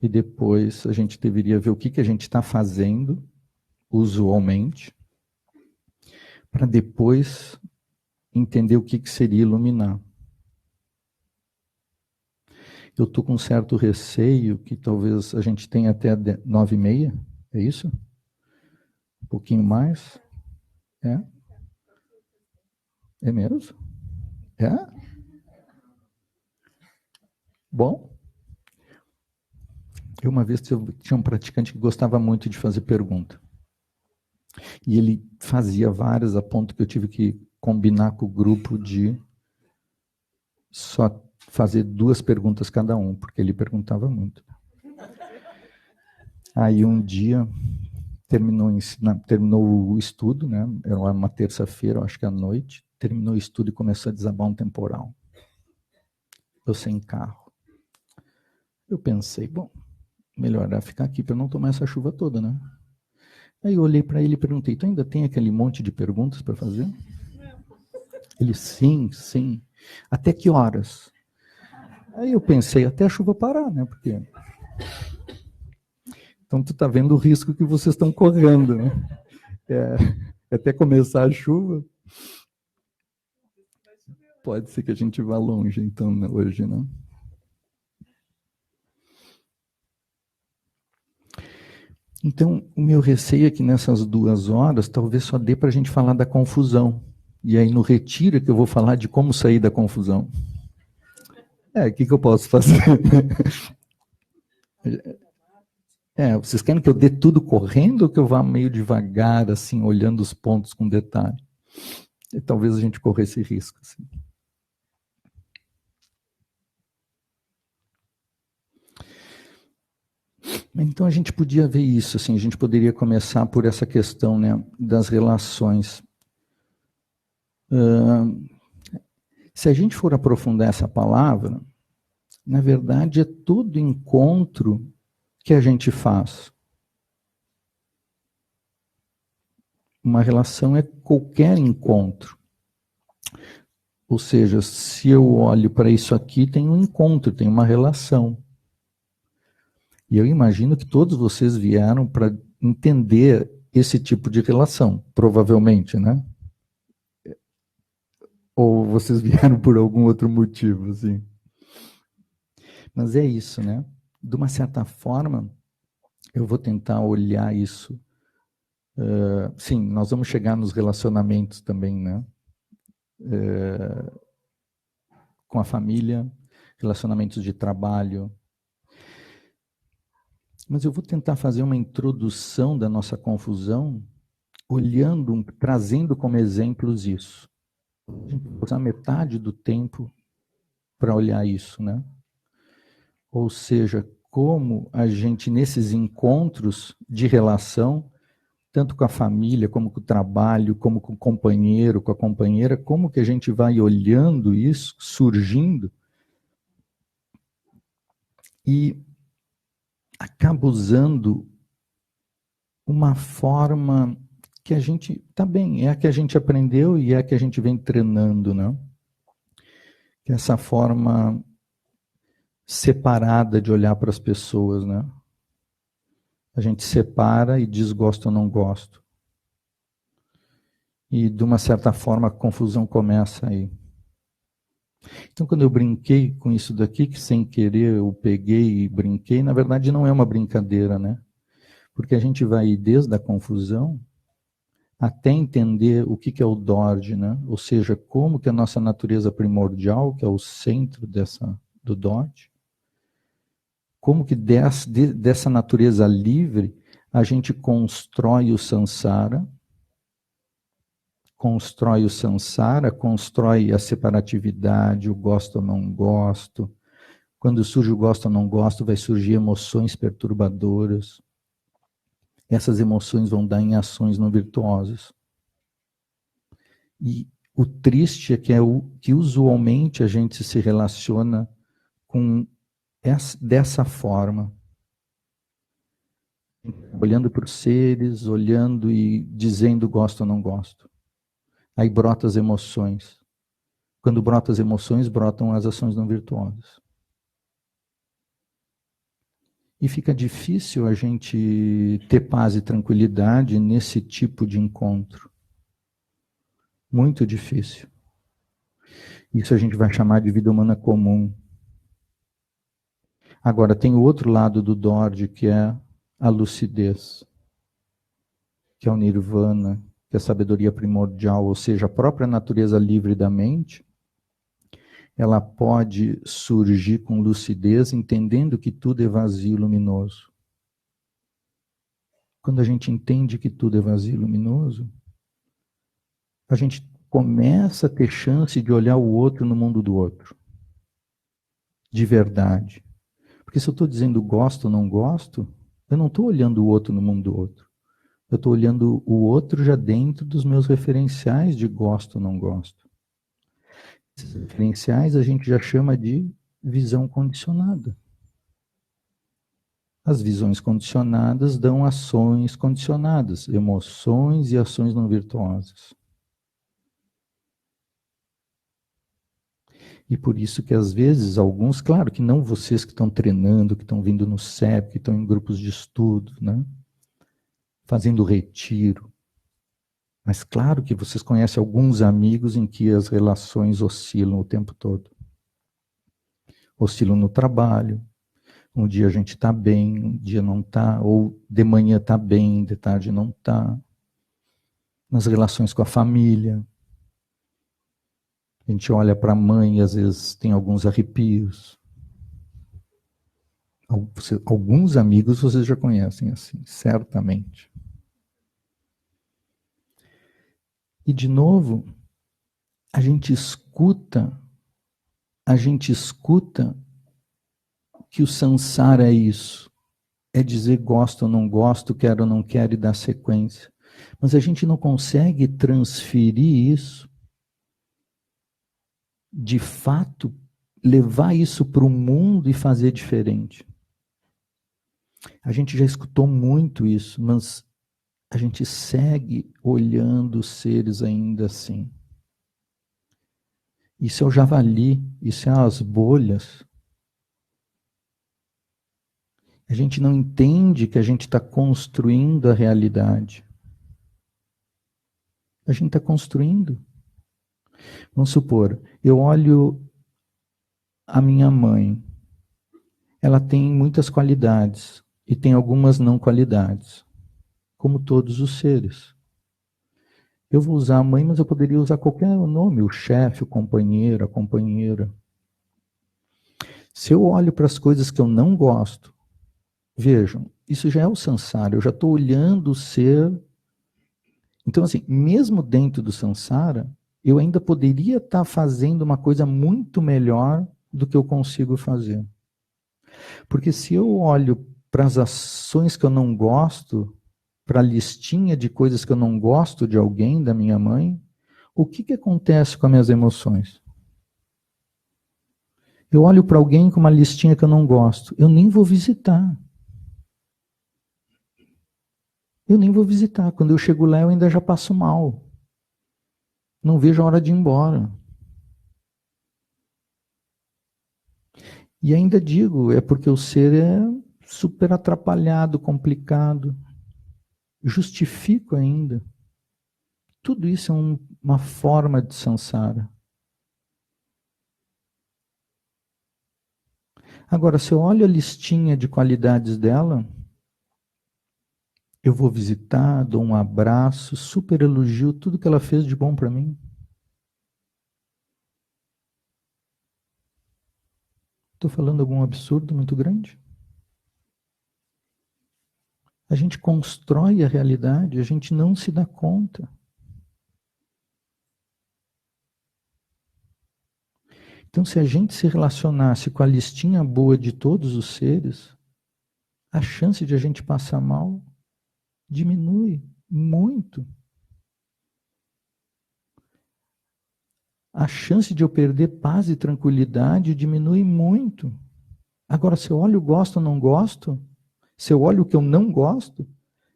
e depois a gente deveria ver o que a gente está fazendo, usualmente, para depois entender o que seria iluminar. Eu estou com um certo receio que talvez a gente tenha até 9h30, é isso? Um pouquinho mais? É? É mesmo? É? Bom, eu uma vez tinha um praticante que gostava muito de fazer pergunta. E ele fazia várias a ponto que eu tive que combinar com o grupo de só fazer 2 perguntas cada um, porque ele perguntava muito. Aí um dia terminou o estudo, né? Era uma terça-feira, acho que à noite, terminou o estudo e começou a desabar um temporal. Eu sem carro. Eu pensei, bom, melhor era ficar aqui para não tomar essa chuva toda, né? Aí eu olhei para ele e perguntei, tu ainda tem aquele monte de perguntas para fazer? Ele, sim, sim. Até que horas? Aí eu pensei, até a chuva parar, né? Porque... Então tu tá vendo o risco que vocês estão correndo, né? Até começar a chuva, pode ser que a gente vá longe, então, hoje, né? Então, o meu receio é que nessas 2 horas, talvez só dê para a gente falar da confusão. E aí, no retiro, é que eu vou falar de como sair da confusão. O que eu posso fazer? Vocês querem que eu dê tudo correndo ou que eu vá meio devagar, assim, olhando os pontos com detalhe? E talvez a gente corra esse risco, assim. Então a gente podia ver isso, assim, a gente poderia começar por essa questão, né, das relações. Se a gente for aprofundar essa palavra, na verdade é todo encontro que a gente faz. Uma relação é qualquer encontro. Ou seja, se eu olho para isso aqui, tem um encontro, tem uma relação. E eu imagino que todos vocês vieram para entender esse tipo de relação, provavelmente, né? Ou vocês vieram por algum outro motivo, assim. Mas é isso, né? De uma certa forma, eu vou tentar olhar isso. Sim, nós vamos chegar nos relacionamentos também, né? Com a família, relacionamentos de trabalho. Mas eu vou tentar fazer uma introdução da nossa confusão, olhando, trazendo como exemplos isso. A gente vai usar metade do tempo para olhar isso, né? Ou seja, como a gente, nesses encontros de relação, tanto com a família, como com o trabalho, como com o companheiro, com a companheira, como que a gente vai olhando isso, surgindo, e acaba usando uma forma que a gente, tá bem, é a que a gente aprendeu e é a que a gente vem treinando, né? Que é essa forma separada de olhar para as pessoas, né? A gente separa e diz gosto ou não gosto. E, de uma certa forma, a confusão começa aí. Então, quando eu brinquei com isso daqui, que sem querer eu peguei e brinquei, na verdade não é uma brincadeira, né? Porque a gente vai desde a confusão até entender o que é o Dorde, né? Ou seja, como que a nossa natureza primordial, que é o centro do Dorde, como que dessa natureza livre a gente constrói o Sansara, constrói a separatividade, o gosto ou não gosto. Quando surge o gosto ou não gosto, vai surgir emoções perturbadoras. Essas emoções vão dar em ações não virtuosas. E o triste é que usualmente a gente se relaciona com dessa forma. Olhando para os seres, olhando e dizendo gosto ou não gosto. Aí brotam as emoções. Quando brotam as emoções, brotam as ações não virtuosas. E fica difícil a gente ter paz e tranquilidade nesse tipo de encontro. Muito difícil. Isso a gente vai chamar de vida humana comum. Agora, tem o outro lado do Dorde, que é a lucidez, que é o nirvana, que é a sabedoria primordial, ou seja, a própria natureza livre da mente, ela pode surgir com lucidez, entendendo que tudo é vazio e luminoso. Quando a gente entende que tudo é vazio e luminoso, a gente começa a ter chance de olhar o outro no mundo do outro. De verdade. Porque se eu estou dizendo gosto ou não gosto, eu não estou olhando o outro no mundo do outro. Eu estou olhando o outro já dentro dos meus referenciais de gosto ou não gosto. Esses referenciais a gente já chama de visão condicionada. As visões condicionadas dão ações condicionadas, emoções e ações não virtuosas. E por isso que às vezes alguns, claro que não vocês que estão treinando, que estão vindo no CEP, que estão em grupos de estudo, né? Fazendo retiro. Mas claro que vocês conhecem alguns amigos em que as relações oscilam o tempo todo. Oscilam no trabalho. Um dia a gente está bem, um dia não está, ou de manhã está bem, de tarde não está. Nas relações com a família. A gente olha para a mãe e às vezes tem alguns arrepios. Alguns amigos vocês já conhecem assim, certamente. E de novo, a gente escuta que o samsara é isso. É dizer gosto ou não gosto, quero ou não quero e dar sequência. Mas a gente não consegue transferir isso, de fato, levar isso para o mundo e fazer diferente. A gente já escutou muito isso, mas a gente segue olhando os seres ainda assim. Isso é o javali, isso é as bolhas. A gente não entende que a gente está construindo a realidade. A gente está construindo. Vamos supor, eu olho a minha mãe. Ela tem muitas qualidades e tem algumas não qualidades, como todos os seres. Eu vou usar a mãe, mas eu poderia usar qualquer nome, o chefe, o companheiro, a companheira. Se eu olho para as coisas que eu não gosto, vejam, isso já é o samsara, eu já estou olhando o ser. Então, assim, mesmo dentro do samsara, eu ainda poderia estar fazendo uma coisa muito melhor do que eu consigo fazer. Porque se eu olho para as ações que eu não gosto, para a listinha de coisas que eu não gosto de alguém, da minha mãe, o que acontece com as minhas emoções? Eu olho para alguém com uma listinha que eu não gosto, eu nem vou visitar. Eu nem vou visitar. Quando eu chego lá, eu ainda já passo mal. Não vejo a hora de ir embora. E ainda digo, é porque o ser é super atrapalhado, complicado. Justifico ainda. Tudo isso é uma forma de samsara. Agora, se eu olho a listinha de qualidades dela, eu vou visitar, dou um abraço, super elogio tudo que ela fez de bom para mim. Estou falando algum absurdo muito grande? A gente constrói a realidade, a gente não se dá conta. Então, se a gente se relacionasse com a listinha boa de todos os seres, a chance de a gente passar mal diminui muito. A chance de eu perder paz e tranquilidade diminui muito. Agora, se eu olho gosto ou não gosto, se eu olho o que eu não gosto,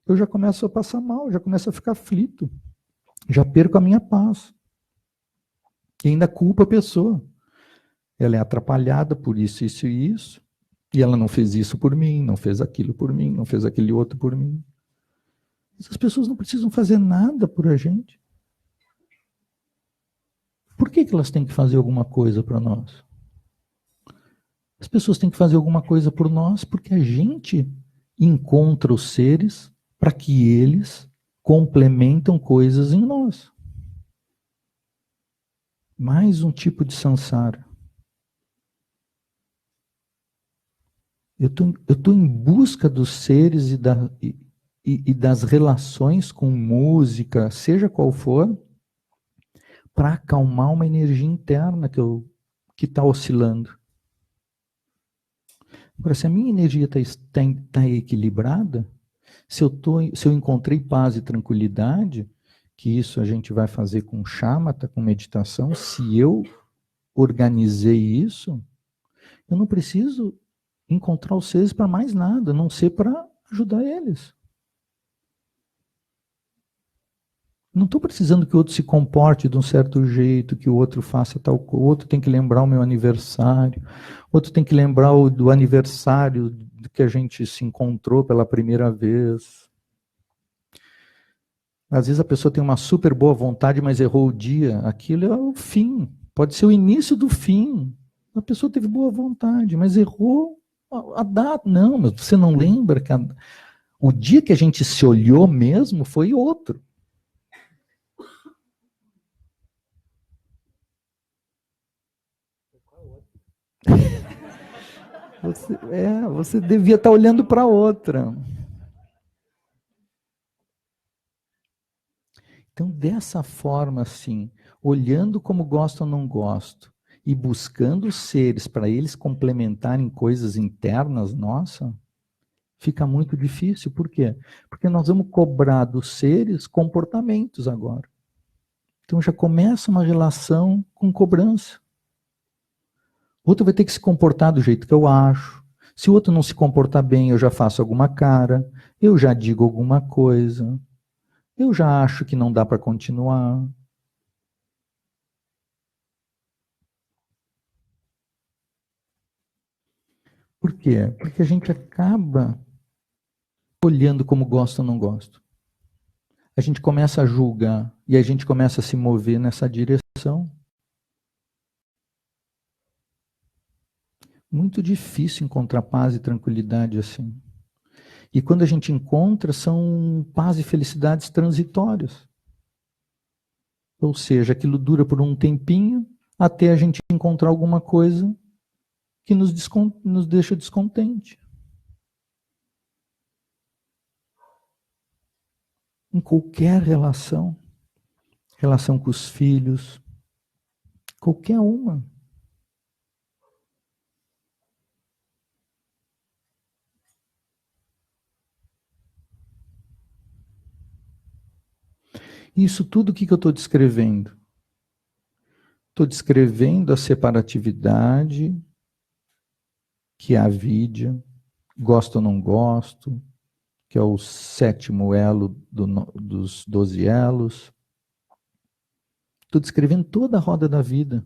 eu já começo a passar mal, já começo a ficar aflito, já perco a minha paz. E ainda culpo a pessoa. Ela é atrapalhada por isso, isso e isso. E ela não fez isso por mim, não fez aquilo por mim, não fez aquele outro por mim. Essas pessoas não precisam fazer nada por a gente. Por que elas têm que fazer alguma coisa para nós? As pessoas têm que fazer alguma coisa por nós porque a gente encontra os seres para que eles complementam coisas em nós. Mais um tipo de samsara. Eu tô em busca dos seres e das relações com música, seja qual for, para acalmar uma energia interna que está oscilando. Agora, se a minha energia está equilibrada, se eu encontrei paz e tranquilidade, que isso a gente vai fazer com shamatha, com meditação, se eu organizei isso, eu não preciso encontrar os seres para mais nada, a não ser para ajudar eles. Não estou precisando que o outro se comporte de um certo jeito, que o outro faça tal coisa, o outro tem que lembrar o meu aniversário, o outro tem que lembrar do aniversário que a gente se encontrou pela primeira vez. Às vezes a pessoa tem uma super boa vontade, mas errou o dia. Aquilo é o fim. Pode ser o início do fim. A pessoa teve boa vontade, mas errou a data. Não, mas você não lembra que o dia que a gente se olhou mesmo foi outro. Você devia estar olhando para outra. Então, dessa forma, assim, olhando como gosto ou não gosto, e buscando seres para eles complementarem coisas internas, nossa, fica muito difícil. Por quê? Porque nós vamos cobrar dos seres comportamentos agora. Então já começa uma relação com cobrança. O outro vai ter que se comportar do jeito que eu acho. Se o outro não se comportar bem, eu já faço alguma cara, eu já digo alguma coisa, eu já acho que não dá para continuar. Por quê? Porque a gente acaba olhando como gosta ou não gosta. A gente começa a julgar e a gente começa a se mover nessa direção. Muito difícil encontrar paz e tranquilidade assim. E quando a gente encontra, são paz e felicidades transitórias. Ou seja, aquilo dura por um tempinho até a gente encontrar alguma coisa que nos deixa descontente. Em qualquer relação, relação com os filhos, qualquer uma. Isso tudo o que eu estou descrevendo? Estou descrevendo a separatividade, que é a avidya, gosto ou não gosto, que é o 7º elo dos 12 elos. Estou descrevendo toda a roda da vida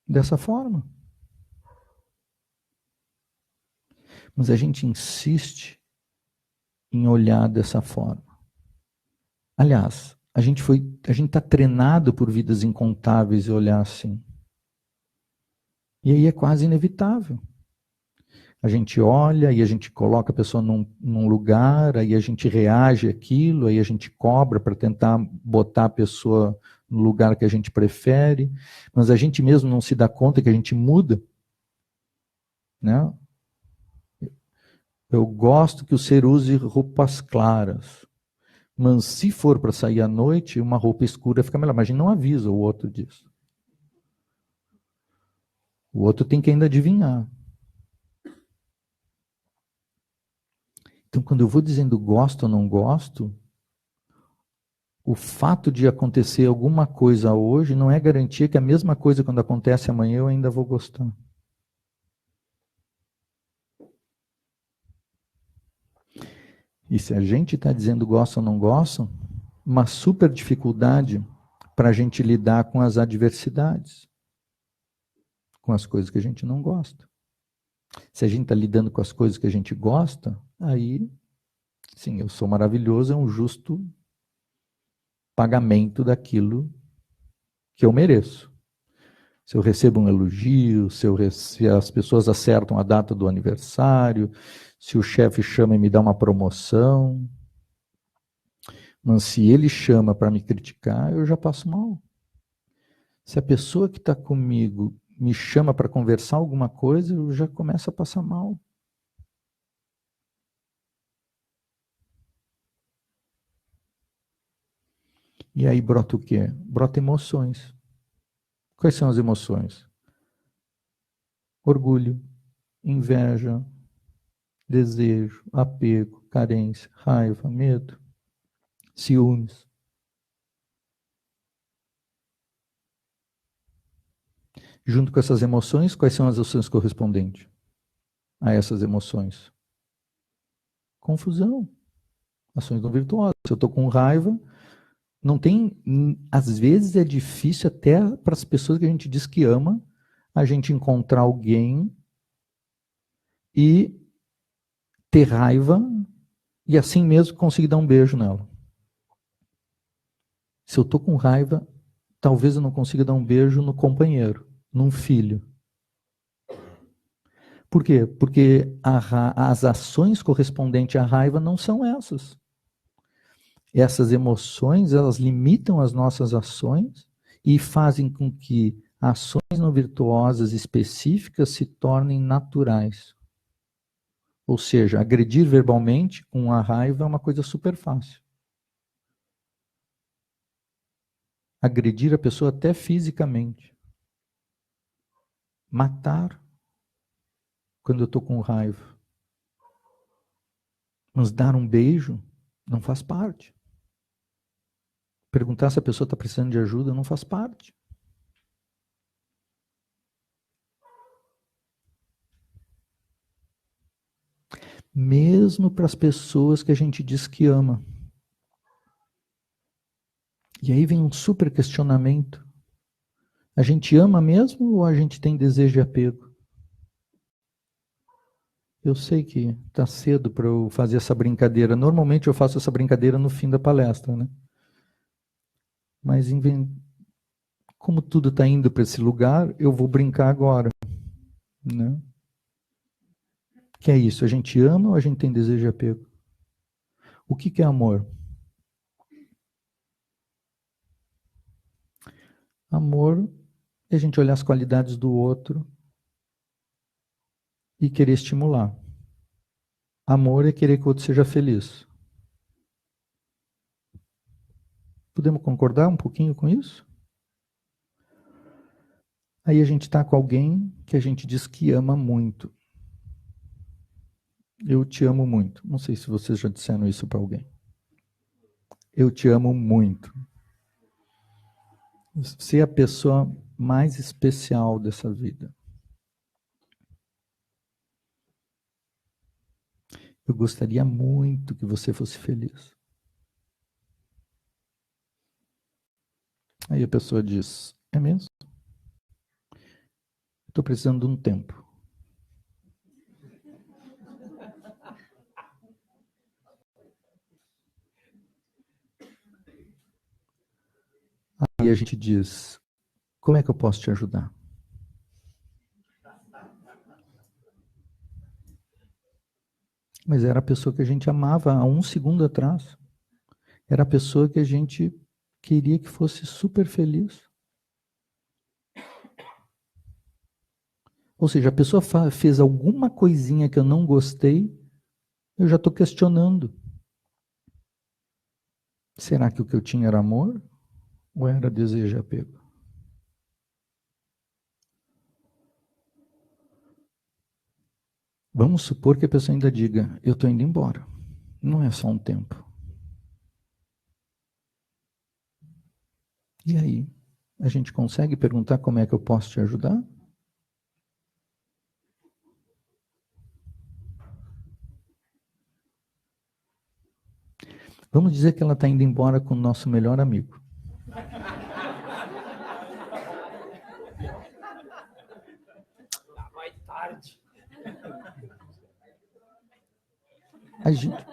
dessa forma. Mas a gente insiste em olhar dessa forma. Aliás, a gente está treinado por vidas incontáveis e olhar assim. E aí é quase inevitável. A gente olha e a gente coloca a pessoa num lugar, aí a gente reage àquilo, aí a gente cobra para tentar botar a pessoa no lugar que a gente prefere, mas a gente mesmo não se dá conta que a gente muda. Né? Eu gosto que o ser use roupas claras, mas se for para sair à noite, uma roupa escura fica melhor. Mas a gente não avisa o outro disso. O outro tem que ainda adivinhar. Então, quando eu vou dizendo gosto ou não gosto, o fato de acontecer alguma coisa hoje não é garantia que a mesma coisa quando acontece amanhã eu ainda vou gostar. E se a gente está dizendo gosta ou não gosta, uma super dificuldade para a gente lidar com as adversidades, com as coisas que a gente não gosta. Se a gente está lidando com as coisas que a gente gosta, aí, sim, eu sou maravilhoso, é um justo pagamento daquilo que eu mereço. Se eu recebo um elogio, se as pessoas acertam a data do aniversário, se o chefe chama e me dá uma promoção, mas se ele chama para me criticar, eu já passo mal. Se a pessoa que está comigo me chama para conversar alguma coisa, eu já começo a passar mal. E aí brota o quê? Brota emoções. Quais são as emoções? Orgulho, inveja, desejo, apego, carência, raiva, medo, ciúmes. Junto com essas emoções, quais são as ações correspondentes a essas emoções? Confusão, ações não virtuosas. Se eu estou com raiva, não tem. Às vezes é difícil até para as pessoas que a gente diz que ama, a gente encontrar alguém e ter raiva e assim mesmo conseguir dar um beijo nela. Se eu estou com raiva, talvez eu não consiga dar um beijo no companheiro, num filho. Por quê? Porque as ações correspondentes à raiva não são essas. Essas emoções, elas limitam as nossas ações e fazem com que ações não virtuosas específicas se tornem naturais. Ou seja, agredir verbalmente com a raiva é uma coisa super fácil. Agredir a pessoa até fisicamente. Matar quando eu estou com raiva. Mas dar um beijo não faz parte. Perguntar se a pessoa está precisando de ajuda não faz parte. Mesmo para as pessoas que a gente diz que ama. E aí vem um super questionamento. A gente ama mesmo ou a gente tem desejo de apego? Eu sei que está cedo para eu fazer essa brincadeira. Normalmente eu faço essa brincadeira no fim da palestra, né? Mas como tudo está indo para esse lugar, eu vou brincar agora, né? Que é isso? A gente ama ou a gente tem desejo de apego? O que é amor? Amor é a gente olhar as qualidades do outro e querer estimular. Amor é querer que o outro seja feliz. Podemos concordar um pouquinho com isso? Aí a gente está com alguém que a gente diz que ama muito. Eu te amo muito. Não sei se vocês já disseram isso para alguém. Eu te amo muito. Você é a pessoa mais especial dessa vida. Eu gostaria muito que você fosse feliz. Aí a pessoa diz, é mesmo? Estou precisando de um tempo. Aí a gente diz, como é que eu posso te ajudar? Mas era a pessoa que a gente amava há um segundo atrás. Era a pessoa que a gente queria que fosse super feliz. Ou seja, a pessoa fez alguma coisinha que eu não gostei, eu já estou questionando. Será que o que eu tinha era amor? Ou era desejo e apego? Vamos supor que a pessoa ainda diga, eu estou indo embora. Não é só um tempo. E aí? A gente consegue perguntar como é que eu posso te ajudar? Vamos dizer que ela está indo embora com o nosso melhor amigo. Mais tarde. A gente,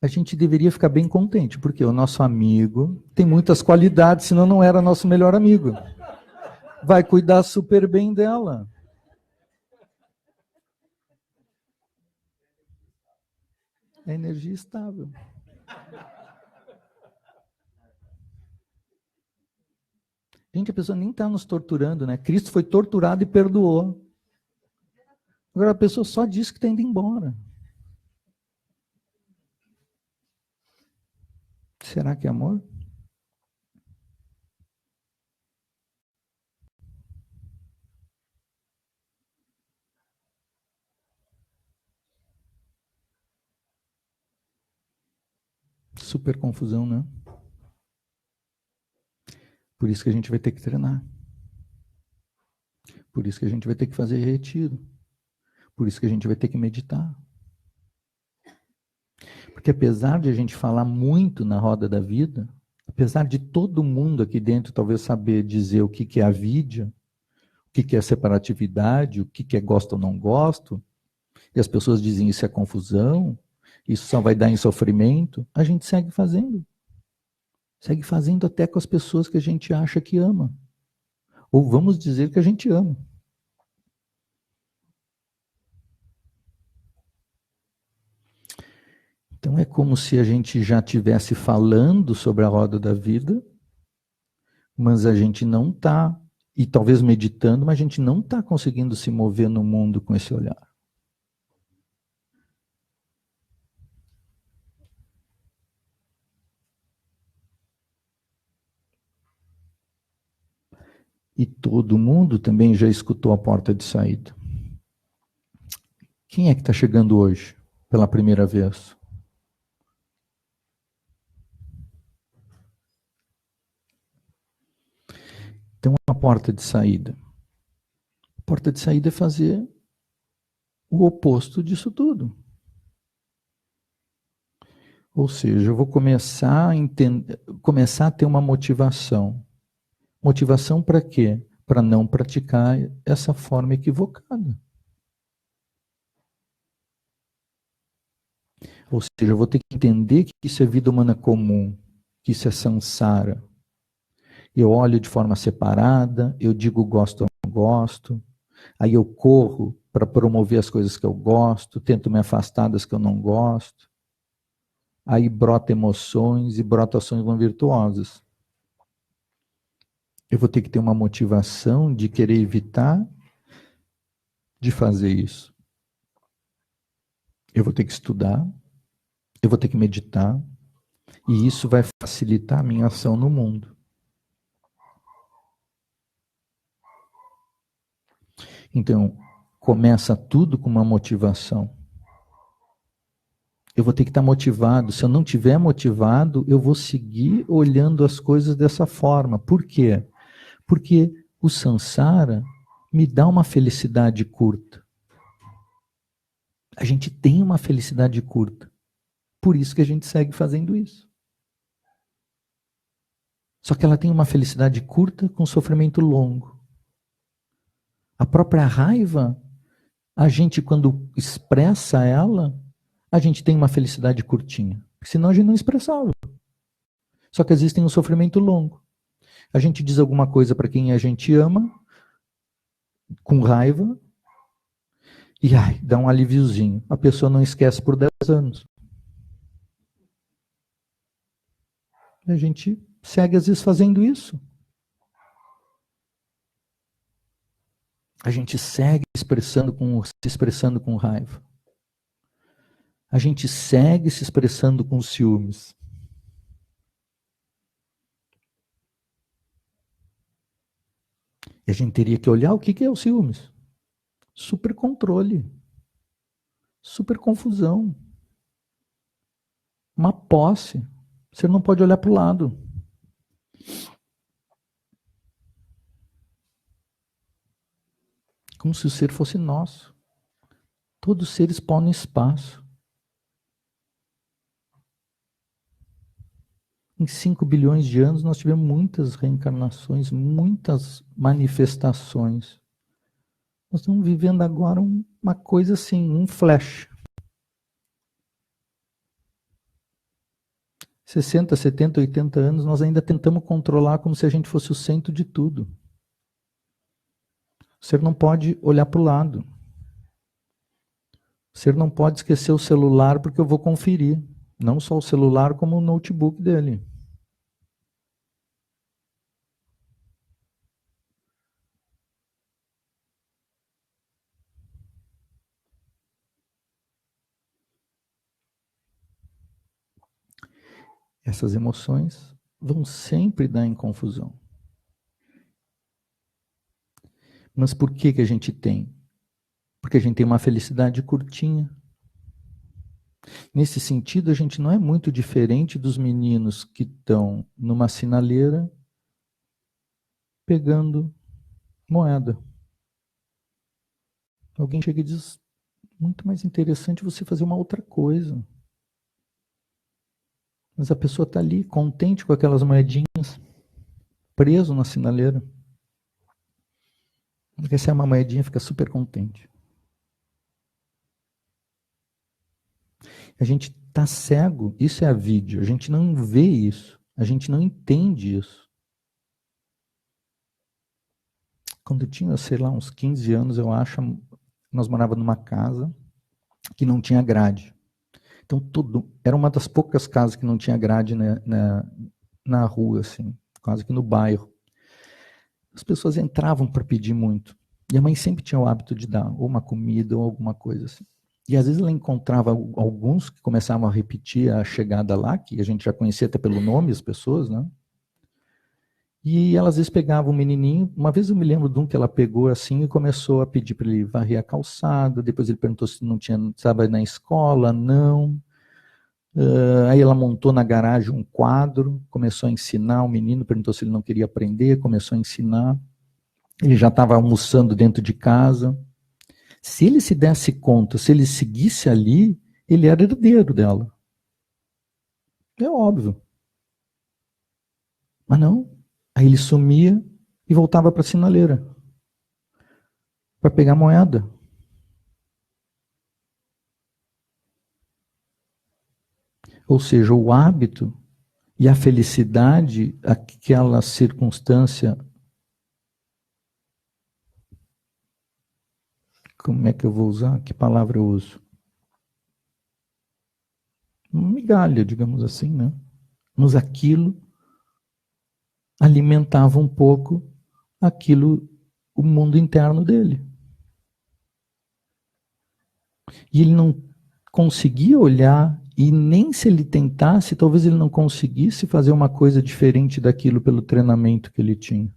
a gente deveria ficar bem contente, porque o nosso amigo tem muitas qualidades, senão não era nosso melhor amigo. Vai cuidar super bem dela. É energia estável. Gente, a pessoa nem está nos torturando, né? Cristo foi torturado e perdoou. Agora a pessoa só diz que está indo embora. Será que é amor? Super confusão, né? Por isso que a gente vai ter que treinar. Por isso que a gente vai ter que fazer retiro. Por isso que a gente vai ter que meditar. Porque apesar de a gente falar muito na roda da vida, apesar de todo mundo aqui dentro talvez saber dizer o que é a avidia, o que é a separatividade, o que é gosto ou não gosto, e as pessoas dizem isso é confusão, isso só vai dar em sofrimento, a gente segue fazendo. Segue fazendo até com as pessoas que a gente acha que ama. Ou vamos dizer que a gente ama. Então é como se a gente já estivesse falando sobre a roda da vida, mas a gente não está, e talvez meditando, mas a gente não está conseguindo se mover no mundo com esse olhar. E todo mundo também já escutou a porta de saída. Quem é que está chegando hoje pela primeira vez? Então, a porta de saída. A porta de saída é fazer o oposto disso tudo. Ou seja, eu vou começar a começar a ter uma motivação. Motivação para quê? Para não praticar essa forma equivocada. Ou seja, eu vou ter que entender que isso é vida humana comum, que isso é samsara. Eu olho de forma separada, eu digo gosto ou não gosto, aí eu corro para promover as coisas que eu gosto, tento me afastar das que eu não gosto, aí brota emoções e brota ações não virtuosas. Eu vou ter que ter uma motivação de querer evitar de fazer isso. Eu vou ter que estudar, eu vou ter que meditar, e isso vai facilitar a minha ação no mundo. Então, começa tudo com uma motivação. Eu vou ter que estar motivado. Se eu não estiver motivado, eu vou seguir olhando as coisas dessa forma. Por quê? Porque o samsara me dá uma felicidade curta. A gente tem uma felicidade curta. Por isso que a gente segue fazendo isso. Só que ela tem uma felicidade curta com sofrimento longo. A própria raiva, a gente quando expressa ela, a gente tem uma felicidade curtinha. Senão a gente não expressava. Só que existe um sofrimento longo. A gente diz alguma coisa para quem a gente ama, com raiva, e dá um alíviozinho. A pessoa não esquece por 10 anos. A gente segue às vezes fazendo isso. A gente segue se expressando com raiva. A gente segue se expressando com ciúmes. E a gente teria que olhar o que é o ciúmes. Super controle. Super confusão. Uma posse. Você não pode olhar para o lado. Como se o ser fosse nosso. Todos os seres podem espaço. Em 5 bilhões de anos nós tivemos muitas reencarnações, muitas manifestações. Nós estamos vivendo agora uma coisa assim, um flash. 60, 70, 80 anos, nós ainda tentamos controlar como se a gente fosse o centro de tudo. O ser não pode olhar para o lado. O ser não pode esquecer o celular porque eu vou conferir. Não só o celular, como o notebook dele. Essas emoções vão sempre dar em confusão. Mas por que que a gente tem? Porque a gente tem uma felicidade curtinha. Nesse sentido, a gente não é muito diferente dos meninos que estão numa sinaleira pegando moeda. Alguém chega e diz, muito mais interessante você fazer uma outra coisa. Mas a pessoa está ali, contente com aquelas moedinhas, preso na sinaleira. Recebe uma moedinha, fica super contente. A gente está cego, isso é a vídeo, a gente não vê isso, a gente não entende isso. Quando eu tinha, sei lá, uns 15 anos, eu acho, nós morávamos numa casa que não tinha grade. Então, era uma das poucas casas que não tinha grade na rua, assim, quase que no bairro. As pessoas entravam para pedir muito. E a mãe sempre tinha o hábito de dar ou uma comida ou alguma coisa assim. E às vezes ela encontrava alguns que começavam a repetir a chegada lá, que a gente já conhecia até pelo nome as pessoas, né? E ela às vezes pegava um menininho. Uma vez eu me lembro de um que ela pegou assim e começou a pedir para ele varrer a calçada. Depois ele perguntou se não tinha, estava na escola, não. Aí ela montou na garagem um quadro, começou a ensinar o menino, perguntou se ele não queria aprender, começou a ensinar. Ele já estava almoçando dentro de casa. Se ele se desse conta, se ele seguisse ali, ele era herdeiro dela. É óbvio. Mas não. Aí ele sumia e voltava para a sinaleira para pegar moeda. Ou seja, o hábito e a felicidade, aquela circunstância. Como é que eu vou usar? Que palavra eu uso? Migalha, digamos assim, né? Mas aquilo alimentava um pouco aquilo, o mundo interno dele. E ele não conseguia olhar, e nem se ele tentasse, talvez ele não conseguisse fazer uma coisa diferente daquilo pelo treinamento que ele tinha.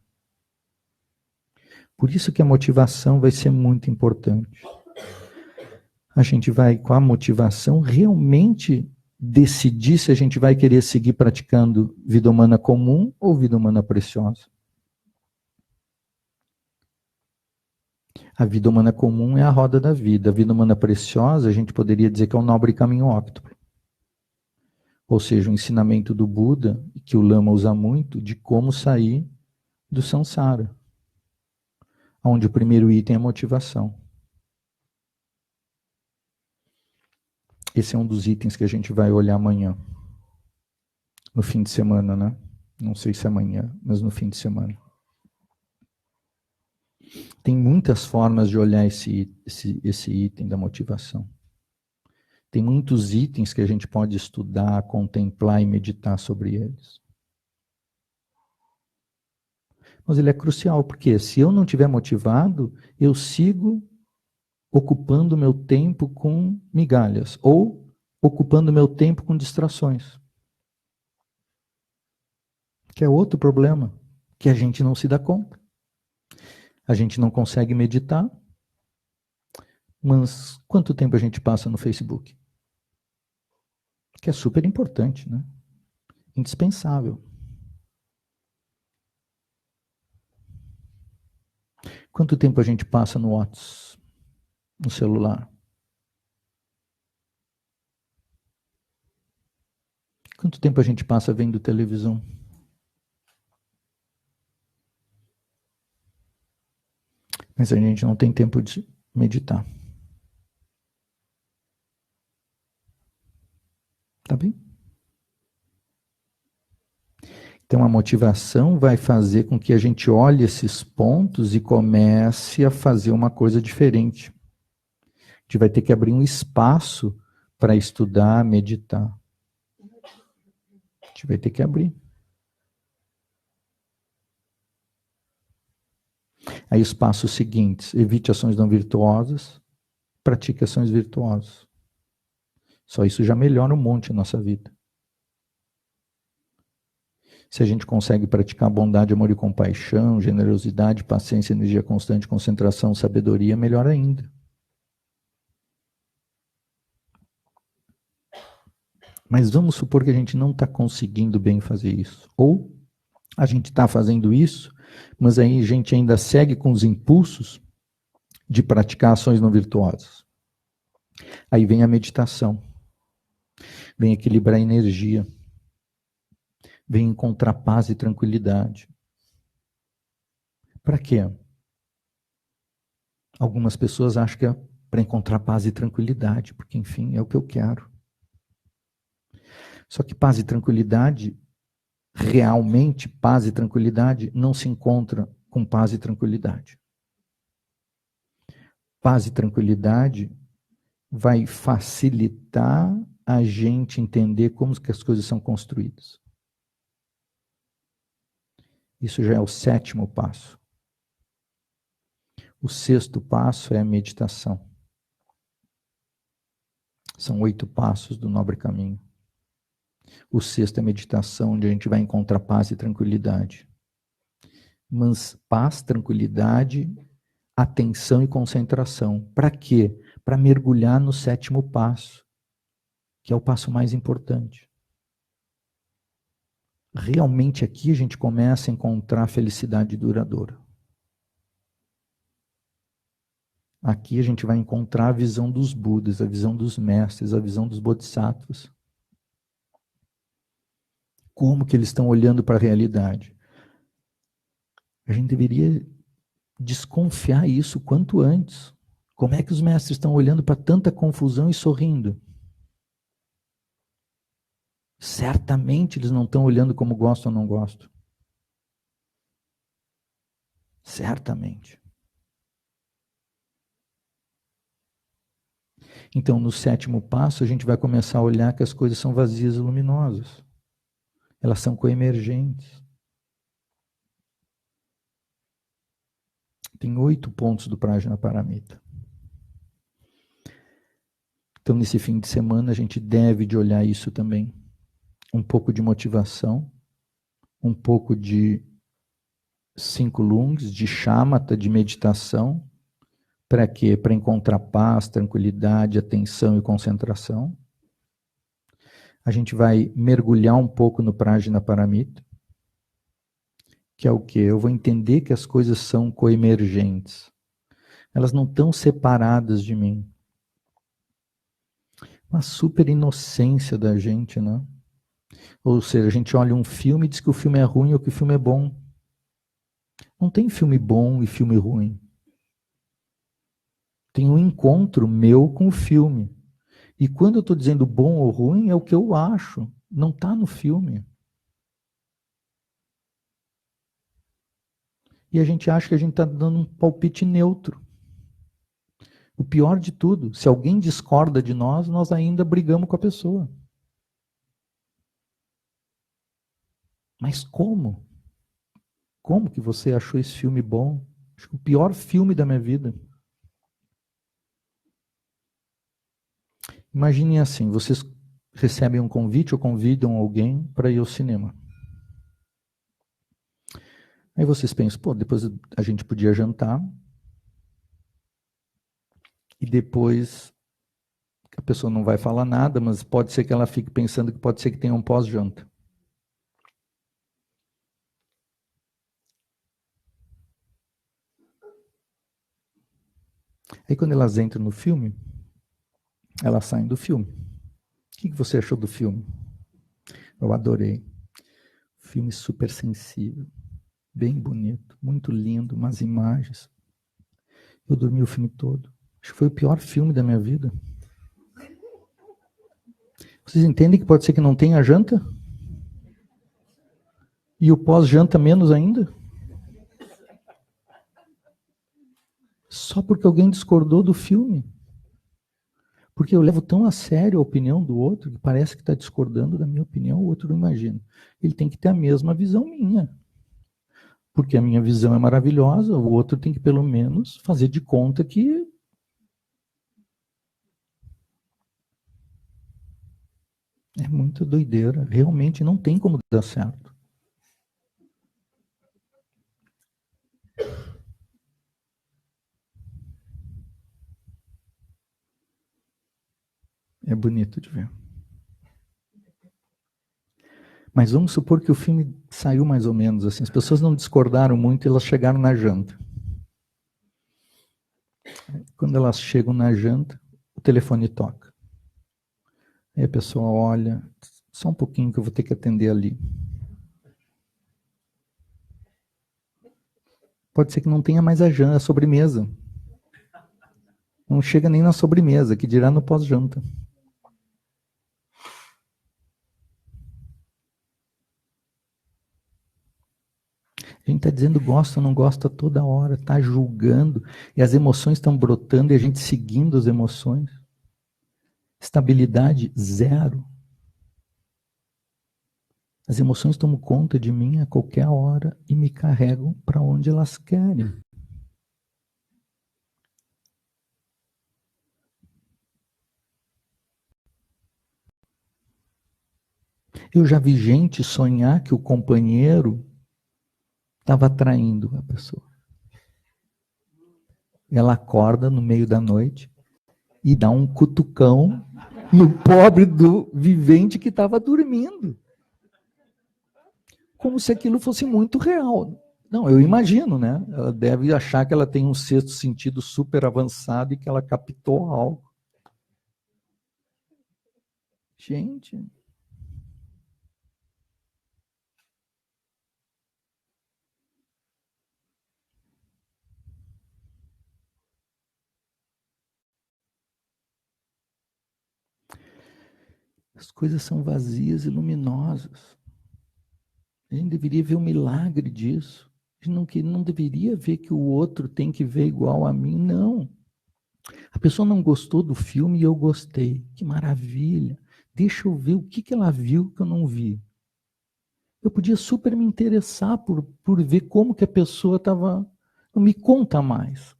Por isso que a motivação vai ser muito importante. A gente vai, com a motivação, realmente decidir se a gente vai querer seguir praticando vida humana comum ou vida humana preciosa. A vida humana comum é a roda da vida. A vida humana preciosa, a gente poderia dizer que é o nobre caminho óctuplo. Ou seja, o ensinamento do Buda, que o Lama usa muito, de como sair do samsara. Onde o primeiro item é a motivação. Esse é um dos itens que a gente vai olhar amanhã. No fim de semana, né? Não sei se é amanhã, mas no fim de semana. Tem muitas formas de olhar esse item da motivação. Tem muitos itens que a gente pode estudar, contemplar e meditar sobre eles. Mas ele é crucial, porque se eu não estiver motivado, eu sigo ocupando meu tempo com migalhas, ou ocupando meu tempo com distrações. Que é outro problema, que a gente não se dá conta. A gente não consegue meditar, mas quanto tempo a gente passa no Facebook? Que é super importante, né? Indispensável. Quanto tempo a gente passa no WhatsApp, no celular? Quanto tempo a gente passa vendo televisão? Mas a gente não tem tempo de meditar. Tá bem? Então, a motivação vai fazer com que a gente olhe esses pontos e comece a fazer uma coisa diferente. A gente vai ter que abrir um espaço para estudar, meditar. A gente vai ter que abrir. Aí os passos seguintes: evite ações não virtuosas, pratique ações virtuosas. Só isso já melhora um monte a nossa vida. Se a gente consegue praticar bondade, amor e compaixão, generosidade, paciência, energia constante, concentração, sabedoria, melhor ainda. Mas vamos supor que a gente não está conseguindo bem fazer isso. Ou a gente está fazendo isso, mas aí a gente ainda segue com os impulsos de praticar ações não virtuosas. Aí vem a meditação. Vem equilibrar a energia. Vem encontrar paz e tranquilidade. Para quê? Algumas pessoas acham que é para encontrar paz e tranquilidade, porque, enfim, é o que eu quero. Só que paz e tranquilidade, realmente paz e tranquilidade, não se encontra com paz e tranquilidade. Paz e tranquilidade vai facilitar a gente entender como que as coisas são construídas. Isso já é o 7º passo. O 6º passo é a meditação. São 8 passos do nobre caminho. O 6º é a meditação, onde a gente vai encontrar paz e tranquilidade. Mas paz, tranquilidade, atenção e concentração. Para quê? Para mergulhar no 7º passo, que é o passo mais importante. Realmente aqui a gente começa a encontrar felicidade duradoura. Aqui a gente vai encontrar a visão dos Budas, a visão dos mestres, a visão dos Bodhisattvas. Como que eles estão olhando para a realidade? A gente deveria desconfiar isso quanto antes. Como é que os mestres estão olhando para tanta confusão e sorrindo? Certamente eles não estão olhando como gostam ou não gostam. Certamente. Então, no 7º passo, a gente vai começar a olhar que as coisas são vazias e luminosas. Elas são coemergentes. Tem 8 pontos do Prajnaparamita. Então, nesse fim de semana, a gente deve de olhar isso também. Um pouco de motivação, um pouco de 5 lungs, de shamatha, de meditação. Para quê? Para encontrar paz, tranquilidade, atenção e concentração. A gente vai mergulhar um pouco no Prajnaparamita, que é o quê? Eu vou entender que as coisas são coemergentes. Elas não estão separadas de mim. Uma super inocência da gente, né? Ou seja, a gente olha um filme e diz que o filme é ruim ou que o filme é bom. Não tem filme bom e filme ruim. Tem um encontro meu com o filme. E quando eu estou dizendo bom ou ruim, é o que eu acho. Não está no filme. E a gente acha que a gente está dando um palpite neutro. O pior de tudo, se alguém discorda de nós, nós ainda brigamos com a pessoa. Mas como? Como que você achou esse filme bom? Acho que o pior filme da minha vida. Imaginem assim, vocês recebem um convite ou convidam alguém para ir ao cinema. Aí vocês pensam, pô, depois a gente podia jantar e depois a pessoa não vai falar nada, mas pode ser que ela fique pensando que pode ser que tenha um pós-janta. Aí quando elas entram no filme, elas saem do filme. O que você achou do filme? Eu adorei. Filme super sensível, bem bonito, muito lindo, umas imagens. Eu dormi o filme todo. Acho que foi o pior filme da minha vida. Vocês entendem que pode ser que não tenha janta? E o pós-janta menos ainda? Só porque alguém discordou do filme. Porque eu levo tão a sério a opinião do outro, que parece que está discordando da minha opinião, o outro não imagina. Ele tem que ter a mesma visão minha. Porque a minha visão é maravilhosa, o outro tem que pelo menos fazer de conta que... É muita doideira. Realmente não tem como dar certo. É bonito de ver. Mas vamos supor que o filme saiu mais ou menos assim. As pessoas não discordaram muito e elas chegaram na janta. Quando elas chegam na janta, o telefone toca. Aí a pessoa olha, só um pouquinho que eu vou ter que atender ali. Pode ser que não tenha mais a janta, a sobremesa. Não chega nem na sobremesa, que dirá no pós-janta. A gente está dizendo gosta ou não gosta toda hora, está julgando, e as emoções estão brotando e a gente seguindo as emoções. Estabilidade zero. As emoções tomam conta de mim a qualquer hora e me carregam para onde elas querem. Eu já vi gente sonhar que o companheiro estava traindo a pessoa. Ela acorda no meio da noite e dá um cutucão no pobre do vivente que estava dormindo. Como se aquilo fosse muito real. Não, eu imagino, né? Ela deve achar que ela tem um sexto sentido super avançado e que ela captou algo. Gente... As coisas são vazias e luminosas. A gente deveria ver o milagre disso. A gente não deveria ver que o outro tem que ver igual a mim, não. A pessoa não gostou do filme e eu gostei. Que maravilha. Deixa eu ver o que ela viu que eu não vi. Eu podia super me interessar por ver como que a pessoa estava... Não me conta mais.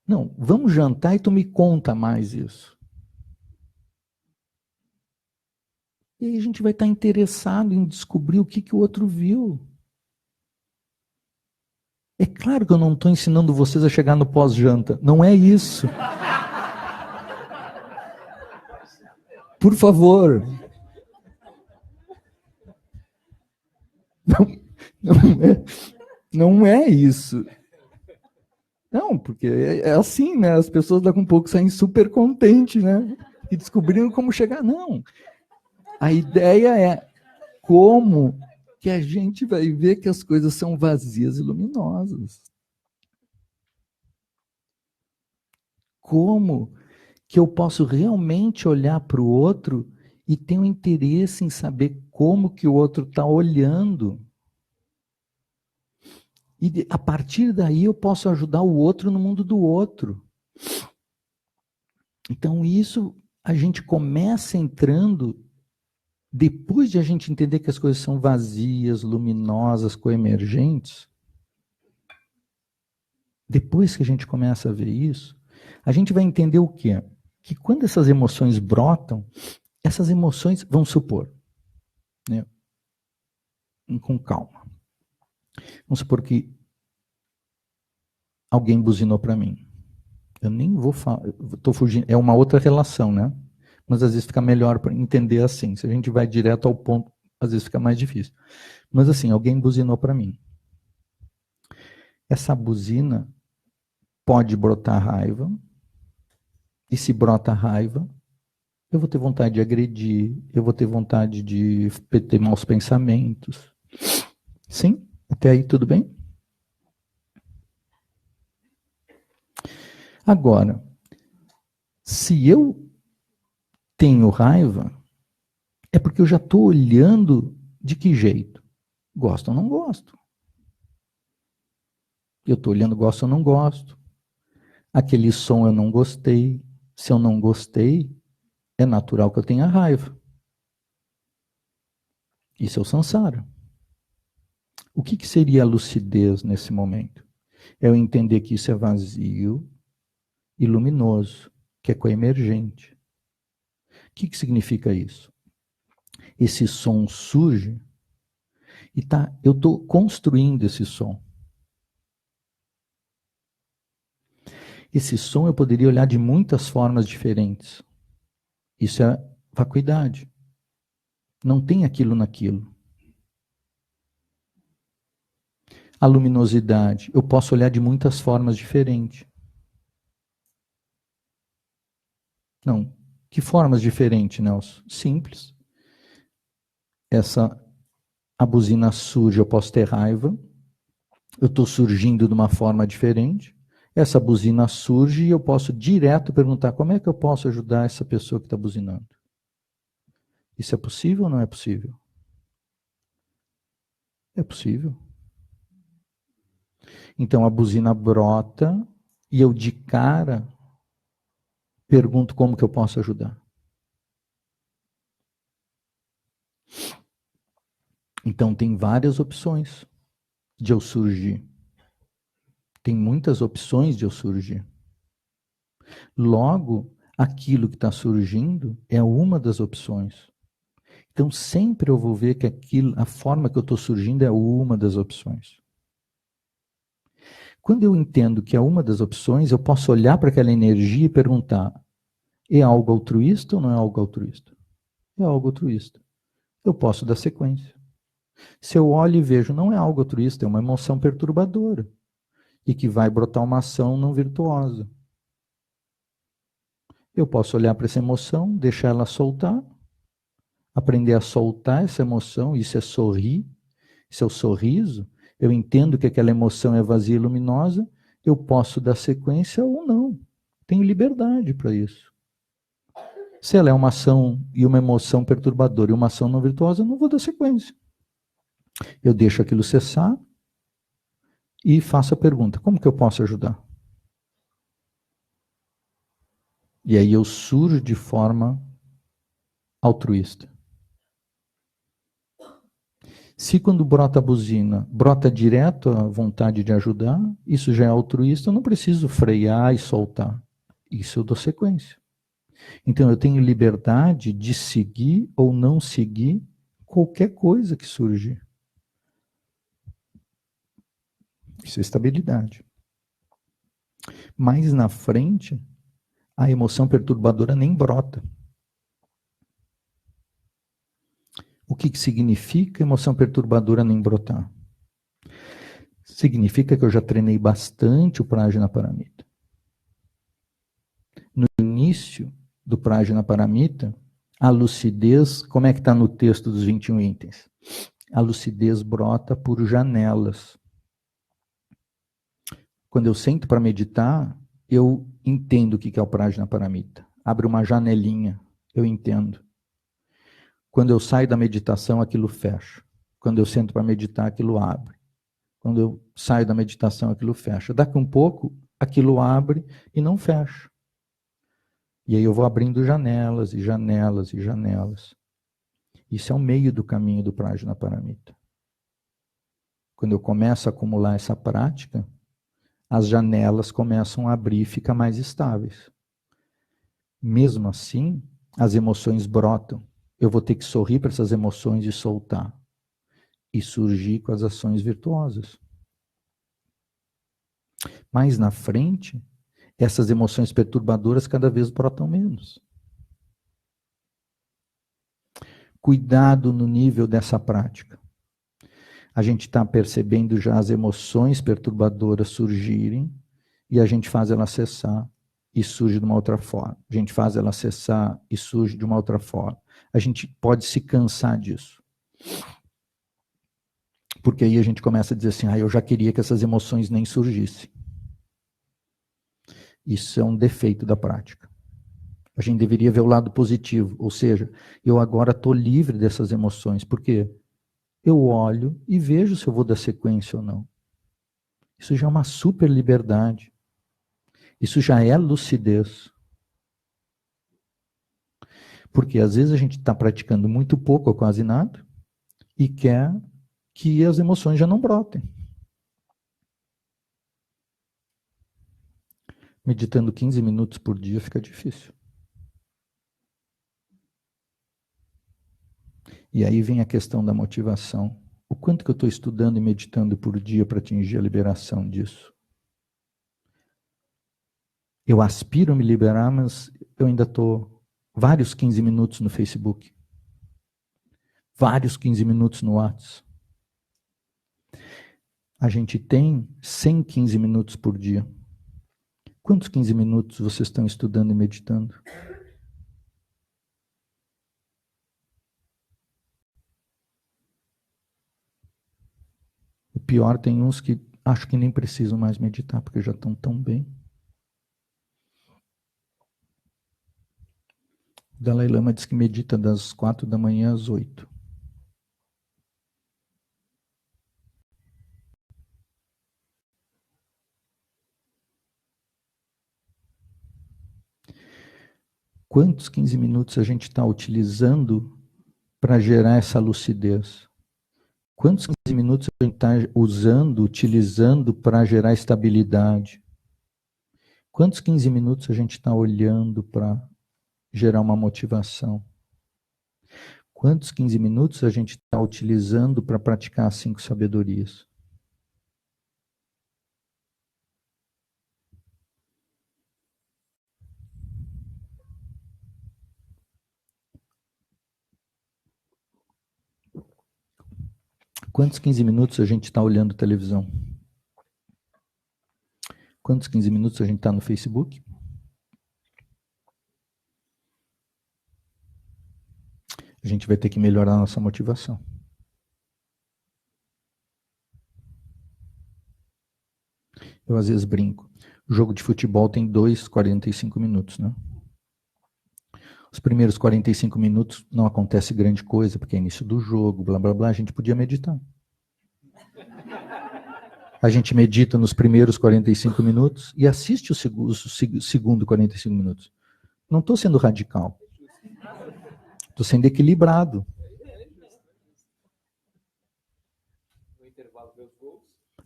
Não, vamos jantar e tu me conta mais isso. E aí a gente vai estar interessado em descobrir o que o outro viu. É claro que eu não estou ensinando vocês a chegar no pós-janta. Não é isso. Por favor. Não é isso. Não, porque é assim, né? As pessoas daqui a um pouco saem super contentes, né? E descobriram como chegar. Não. A ideia é como que a gente vai ver que as coisas são vazias e luminosas. Como que eu posso realmente olhar para o outro e ter um interesse em saber como que o outro está olhando. E a partir daí eu posso ajudar o outro no mundo do outro. Então isso a gente começa entrando, depois de a gente entender que as coisas são vazias, luminosas, coemergentes, depois que a gente começa a ver isso, a gente vai entender o quê? Que quando essas emoções brotam, essas emoções, vamos supor, né, com calma. Vamos supor que alguém buzinou para mim. Eu nem vou falar, estou fugindo, é uma outra relação, né? Mas às vezes fica melhor para entender assim. Se a gente vai direto ao ponto, às vezes fica mais difícil. Mas assim, alguém buzinou para mim. Essa buzina pode brotar raiva, e se brota raiva, eu vou ter vontade de agredir, eu vou ter vontade de ter maus pensamentos. Sim? Até aí tudo bem? Agora, se eu tenho raiva, é porque eu já estou olhando De que jeito? Gosto ou não gosto? Eu estou olhando, gosto ou não gosto? Aquele som eu não gostei. Se eu não gostei, é natural que eu tenha raiva. Isso é o samsara. O que seria a lucidez nesse momento? É eu entender que isso é vazio e luminoso, que é coemergente. O que significa isso? Esse som surge e eu estou construindo esse som. Esse som eu poderia olhar de muitas formas diferentes. Isso é vacuidade. Não tem aquilo naquilo. A luminosidade, eu posso olhar de muitas formas diferentes. Não. Que formas diferentes, Nelson? Simples. A buzina surge, eu posso ter raiva. Eu estou surgindo de uma forma diferente. Essa buzina surge e eu posso direto perguntar como é que eu posso ajudar essa pessoa que está buzinando. Isso é possível ou não é possível? É possível. Então a buzina brota e eu de cara pergunto como que eu posso ajudar. Então tem várias opções de eu surgir. Tem muitas opções de eu surgir. Logo, aquilo que está surgindo é uma das opções. Então sempre eu vou ver que a forma que eu estou surgindo é uma das opções. Quando eu entendo que é uma das opções, eu posso olhar para aquela energia e perguntar: é algo altruísta ou não é algo altruísta? É algo altruísta. Eu posso dar sequência. Se eu olho e vejo, não é algo altruísta, é uma emoção perturbadora e que vai brotar uma ação não virtuosa. Eu posso olhar para essa emoção, deixar ela soltar, aprender a soltar essa emoção, isso é sorrir, isso é o sorriso. Eu entendo que aquela emoção é vazia e luminosa, eu posso dar sequência ou não. Tenho liberdade para isso. Se ela é uma ação e uma emoção perturbadora e uma ação não virtuosa, eu não vou dar sequência. Eu deixo aquilo cessar e faço a pergunta: como que eu posso ajudar? E aí eu surjo de forma altruísta. Se quando brota a buzina, brota direto a vontade de ajudar, isso já é altruísta, eu não preciso frear e soltar. Isso eu dou sequência. Então eu tenho liberdade de seguir ou não seguir qualquer coisa que surgir. Isso é estabilidade. Mais na frente, a emoção perturbadora nem brota. O que significa emoção perturbadora nem brotar? Significa que eu já treinei bastante o Prajna Paramita. No início do Prajna Paramita, a lucidez, como é que está no texto dos 21 itens? A lucidez brota por janelas. Quando eu sento para meditar, eu entendo o que é o Prajna Paramita. Abre uma janelinha, eu entendo. Quando eu saio da meditação, aquilo fecha. Quando eu sento para meditar, aquilo abre. Quando eu saio da meditação, aquilo fecha. Daqui um pouco, aquilo abre e não fecha. E aí eu vou abrindo janelas e janelas e janelas. Isso é o meio do caminho do Prajna Paramita. Quando eu começo a acumular essa prática, as janelas começam a abrir e ficam mais estáveis. Mesmo assim, as emoções brotam. Eu vou ter que sorrir para essas emoções e soltar. E surgir com as ações virtuosas. Mais na frente, essas emoções perturbadoras cada vez brotam menos. Cuidado no nível dessa prática. A gente está percebendo já as emoções perturbadoras surgirem e a gente faz ela cessar e surge de uma outra forma. A gente faz ela cessar e surge de uma outra forma. A gente pode se cansar disso. Porque aí a gente começa a dizer assim, eu já queria que essas emoções nem surgissem. Isso é um defeito da prática. A gente deveria ver o lado positivo, ou seja, eu agora estou livre dessas emoções. Por quê? eu olho e vejo se eu vou dar sequência ou não. Isso já é uma super liberdade. Isso já é lucidez. Porque às vezes a gente está praticando muito pouco ou quase nada e quer que as emoções já não brotem. Meditando 15 minutos por dia fica difícil. E aí vem a questão da motivação. O quanto que eu estou estudando e meditando por dia para atingir a liberação disso? Eu aspiro a me liberar, mas eu ainda estou vários 15 minutos no Facebook. Vários 15 minutos no WhatsApp. A gente tem 115 minutos por dia. Quantos 15 minutos vocês estão estudando e meditando? O pior, tem uns que acho que nem precisam mais meditar, porque já estão tão bem. O Dalai Lama diz que medita das 4 da manhã às 8. Quantos 15 minutos a gente está utilizando para gerar essa lucidez? Quantos 15 minutos a gente está usando, utilizando para gerar estabilidade? Quantos 15 minutos a gente está olhando para gerar uma motivação? Quantos 15 minutos a gente está utilizando para praticar as 5 sabedorias? Quantos 15 minutos a gente está olhando televisão? Quantos 15 minutos a gente está no Facebook? A gente vai ter que melhorar a nossa motivação. Eu às vezes brinco. O jogo de futebol tem 45 minutos, né? Os primeiros 45 minutos não acontece grande coisa, porque é início do jogo, blá blá blá, a gente podia meditar. A gente medita nos primeiros 45 minutos e assiste o segundo 45 minutos. Não estou sendo radical. Estou sendo equilibrado.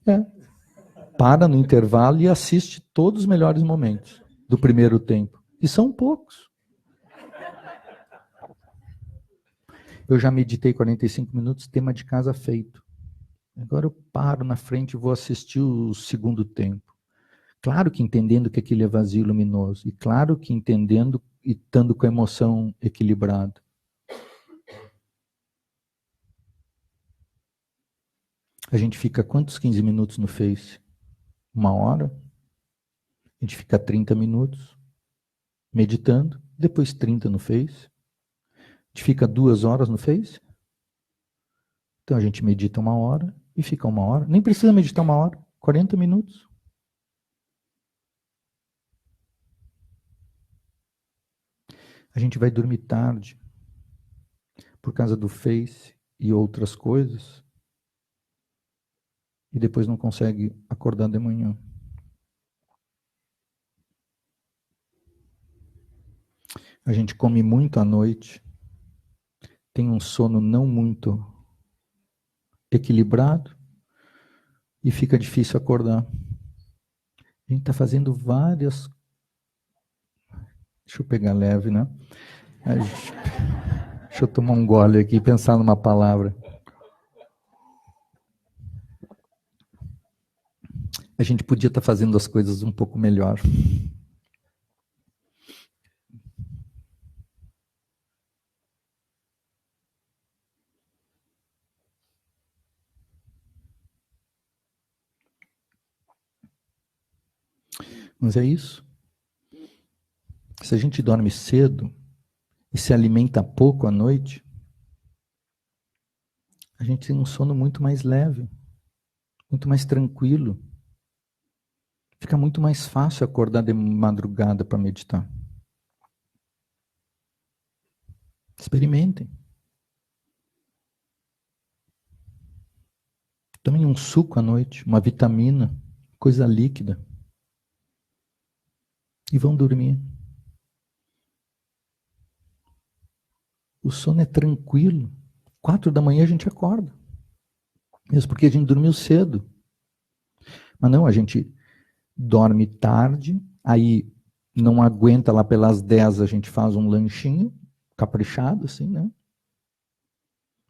É. Para no intervalo e assiste todos os melhores momentos do primeiro tempo. E são poucos. Eu já meditei 45 minutos, tema de casa feito. Agora eu paro na frente e vou assistir o segundo tempo. Claro que entendendo que aquilo é vazio e luminoso. E claro que entendendo e estando com a emoção equilibrada. A gente fica quantos 15 minutos no Face? 1 hora? A gente fica 30 minutos meditando, depois 30 no Face. A gente fica 2 horas no Face. Então a gente medita 1 hora e fica 1 hora. Nem precisa meditar 1 hora, 40 minutos. A gente vai dormir tarde por causa do Face e outras coisas. E depois não consegue acordar de manhã. A gente come muito à noite, tem um sono não muito equilibrado e fica difícil acordar. A gente está fazendo várias... Deixa eu pegar leve, né? Deixa eu tomar um gole aqui e pensar numa palavra. A gente podia estar fazendo as coisas um pouco melhor. Mas é isso. Se a gente dorme cedo e se alimenta pouco à noite, a gente tem um sono muito mais leve, muito mais tranquilo. Fica muito mais fácil acordar de madrugada para meditar. Experimentem. Tomem um suco à noite, uma vitamina, coisa líquida. E vão dormir. O sono é tranquilo. 4 da manhã a gente acorda. Mesmo porque a gente dormiu cedo. Mas não, a gente dorme tarde, aí não aguenta lá pelas 10, a gente faz um lanchinho, caprichado assim, né?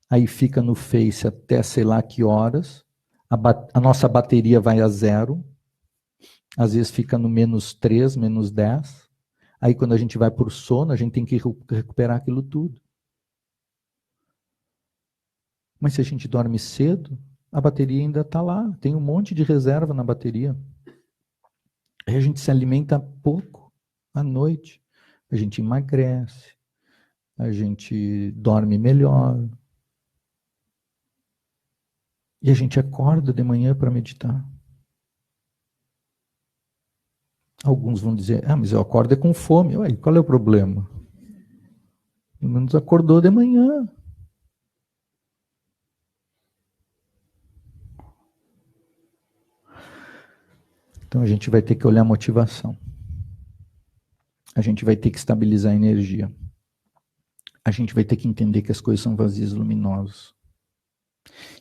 Aí fica no Face até sei lá que horas, a nossa bateria vai a 0, às vezes fica no -3, -10, aí quando a gente vai para o sono, a gente tem que recuperar aquilo tudo. Mas se a gente dorme cedo, a bateria ainda está lá, tem um monte de reserva na bateria. Aí a gente se alimenta pouco à noite, a gente emagrece, a gente dorme melhor. E a gente acorda de manhã para meditar. Alguns vão dizer, mas eu acordo com fome. Ué, qual é o problema? Pelo menos acordou de manhã. Então a gente vai ter que olhar a motivação. A gente vai ter que estabilizar a energia. A gente vai ter que entender que as coisas são vazios luminosos.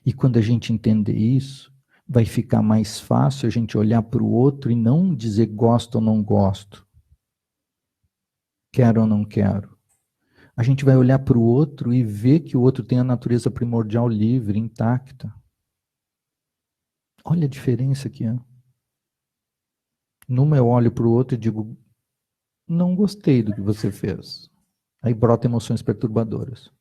E quando a gente entender isso, vai ficar mais fácil a gente olhar para o outro e não dizer gosto ou não gosto. Quero ou não quero. A gente vai olhar para o outro e ver que o outro tem a natureza primordial livre, intacta. Olha a diferença que é. Numa eu olho para o outro e digo, não gostei do que você fez. Aí brota emoções perturbadoras.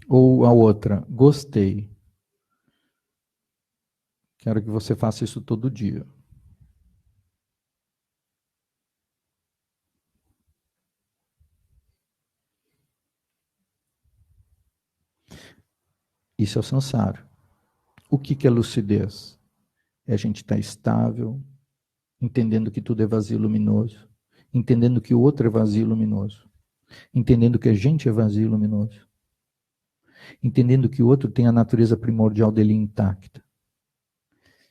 Ou a outra, gostei. Quero que você faça isso todo dia. Isso é o samsara. O que é lucidez? É a gente estar estável, entendendo que tudo é vazio luminoso, entendendo que o outro é vazio luminoso, entendendo que a gente é vazio luminoso, entendendo que o outro tem a natureza primordial dele intacta.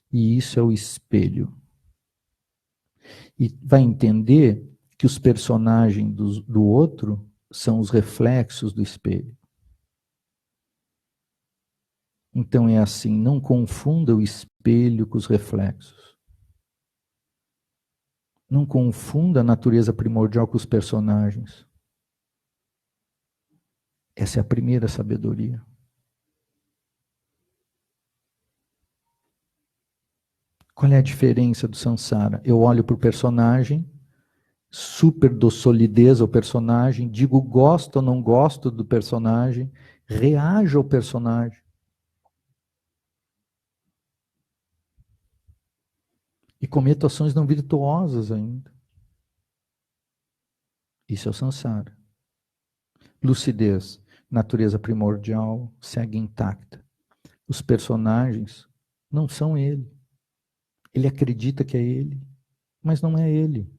E isso é o espelho. E vai entender que os personagens do outro são os reflexos do espelho. Então é assim, não confunda o espelho com os reflexos. Não confunda a natureza primordial com os personagens. Essa é a primeira sabedoria. Qual é a diferença do samsara? Eu olho para o personagem, super dou solidez ao personagem, digo gosto ou não gosto do personagem, reajo ao personagem. E cometo ações não virtuosas ainda. Isso é o samsara. Lucidez, natureza primordial, segue intacta. Os personagens não são ele. Ele acredita que é ele, mas não é ele.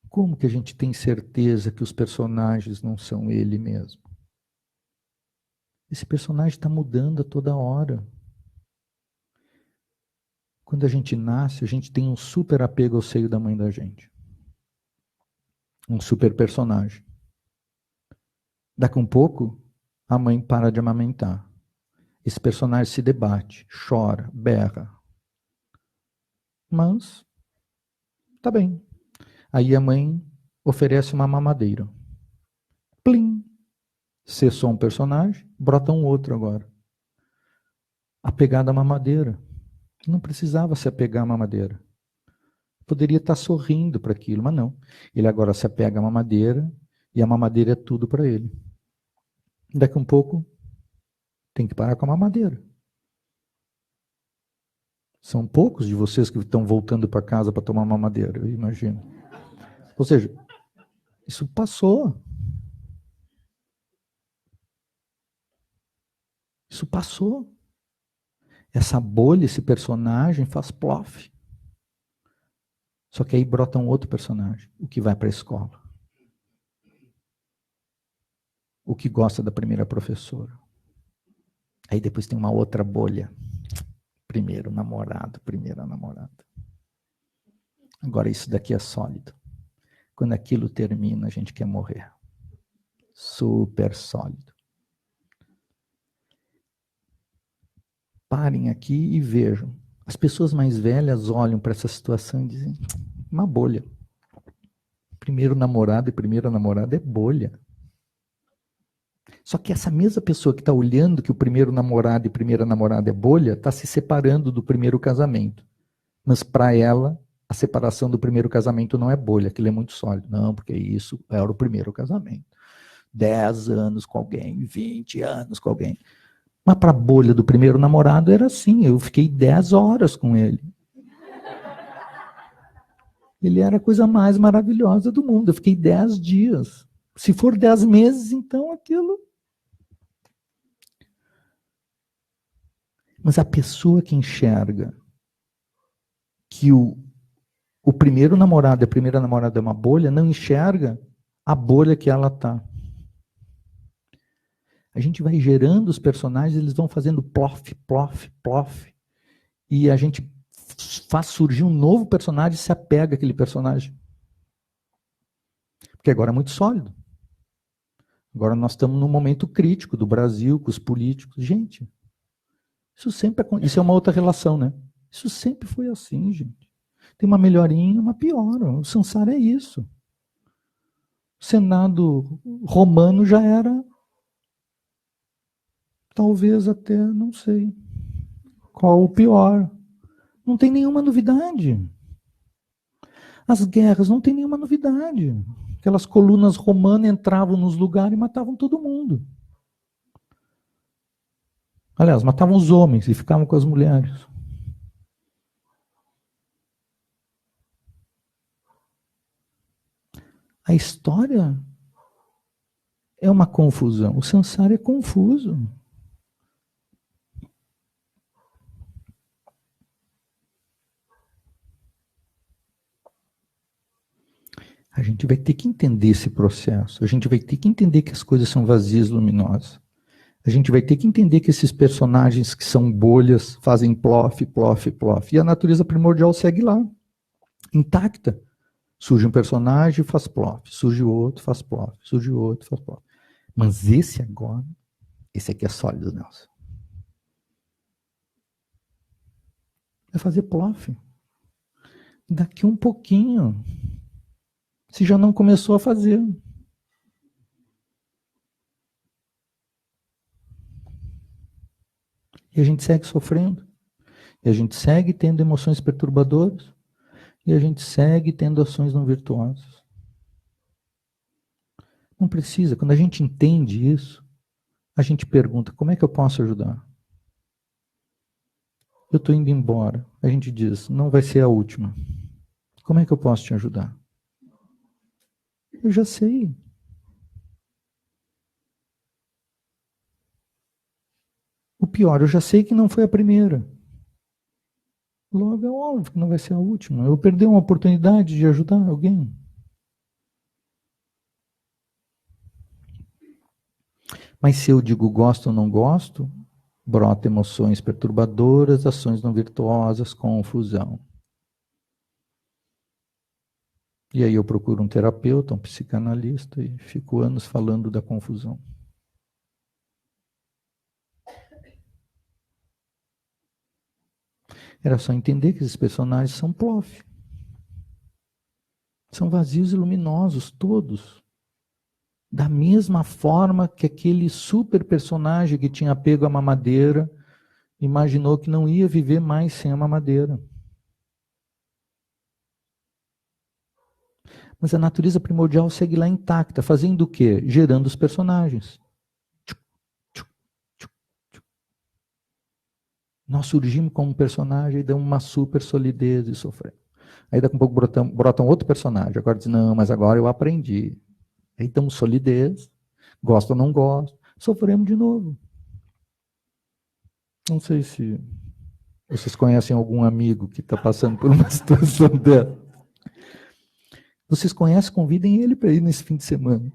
Como que a gente tem certeza que os personagens não são ele mesmo? Esse personagem está mudando a toda hora. Quando a gente nasce, a gente tem um super apego ao seio da mãe da gente. Um super personagem. Daqui a um pouco, a mãe para de amamentar. Esse personagem se debate, chora, berra. Mas, tá bem. Aí a mãe oferece uma mamadeira. Plim! Cessou um personagem, brota um outro agora. Apegado à mamadeira. Não precisava se apegar à mamadeira. Poderia estar sorrindo para aquilo, mas não. Ele agora se apega à mamadeira e a mamadeira é tudo para ele. Daqui a um pouco, tem que parar com a mamadeira. São poucos de vocês que estão voltando para casa para tomar mamadeira, eu imagino. Ou seja, isso passou. Isso passou. Essa bolha, esse personagem faz plof. Só que aí brota um outro personagem, o que vai para a escola. o que gosta da primeira professora. Aí depois tem uma outra bolha. Primeiro namorado, primeira namorada. Agora isso daqui é sólido. Quando aquilo termina, a gente quer morrer. Super sólido. Parem aqui e vejam. As pessoas mais velhas olham para essa situação e dizem, uma bolha. Primeiro namorado e primeira namorada é bolha. Só que essa mesma pessoa que está olhando que o primeiro namorado e primeira namorada é bolha, está se separando do primeiro casamento. Mas para ela, a separação do primeiro casamento não é bolha, aquilo é muito sólido. Não, porque isso era o primeiro casamento. 10 anos com alguém, 20 anos com alguém. Mas para a bolha do primeiro namorado era assim, eu fiquei 10 horas com ele. Ele era a coisa mais maravilhosa do mundo, eu fiquei 10 dias. Se for 10 meses, então aquilo... Mas a pessoa que enxerga que o primeiro namorado e a primeira namorada é uma bolha, não enxerga a bolha que ela está. A gente vai gerando os personagens, eles vão fazendo plof, plof, plof, e a gente faz surgir um novo personagem e se apega àquele personagem. Porque agora é muito sólido. Agora nós estamos num momento crítico do Brasil, com os políticos. Gente, isso é uma outra relação, né? Isso sempre foi assim, gente. Tem uma melhorinha, uma pior. O samsara é isso. O Senado romano já era, talvez até, não sei, qual o pior. Não tem nenhuma novidade. As guerras não tem nenhuma novidade. Aquelas colunas romanas entravam nos lugares e matavam todo mundo. Aliás, matavam os homens e ficavam com as mulheres. A história é uma confusão. O samsara é confuso. A gente vai ter que entender esse processo. A gente vai ter que entender que as coisas são vazias luminosas. A gente vai ter que entender que esses personagens que são bolhas fazem plof, plof, plof. E a natureza primordial segue lá, intacta. Surge um personagem, faz plof. Surge outro, faz plof. Surge outro, faz plof. Mas esse agora, esse aqui é sólido, Nelson. Vai fazer plof. Daqui um pouquinho. Se já não começou a fazer. E a gente segue sofrendo. E a gente segue tendo emoções perturbadoras. E a gente segue tendo ações não virtuosas. Não precisa. Quando a gente entende isso, a gente pergunta, como é que eu posso ajudar? Eu estou indo embora. A gente diz, não vai ser a última. Como é que eu posso te ajudar? Eu já sei. O pior, eu já sei que não foi a primeira. Logo é óbvio que não vai ser a última. Eu perdi uma oportunidade de ajudar alguém. Mas se eu digo gosto ou não gosto, brota emoções perturbadoras, ações não virtuosas, confusão. E aí eu procuro um terapeuta, um psicanalista, e fico anos falando da confusão. Era só entender que esses personagens são plof. São vazios e luminosos, todos. Da mesma forma que aquele super personagem que tinha apego à mamadeira, imaginou que não ia viver mais sem a mamadeira. Mas a natureza primordial segue lá intacta, fazendo o quê? Gerando os personagens. Nós surgimos como personagem e damos uma super solidez e sofremos. Aí daqui a pouco brota um outro personagem. Agora diz, não, mas agora eu aprendi. Aí damos solidez, gosto ou não gosto, sofremos de novo. Não sei se vocês conhecem algum amigo que está passando por uma situação dessa. Vocês conhecem, convidem ele para ir nesse fim de semana.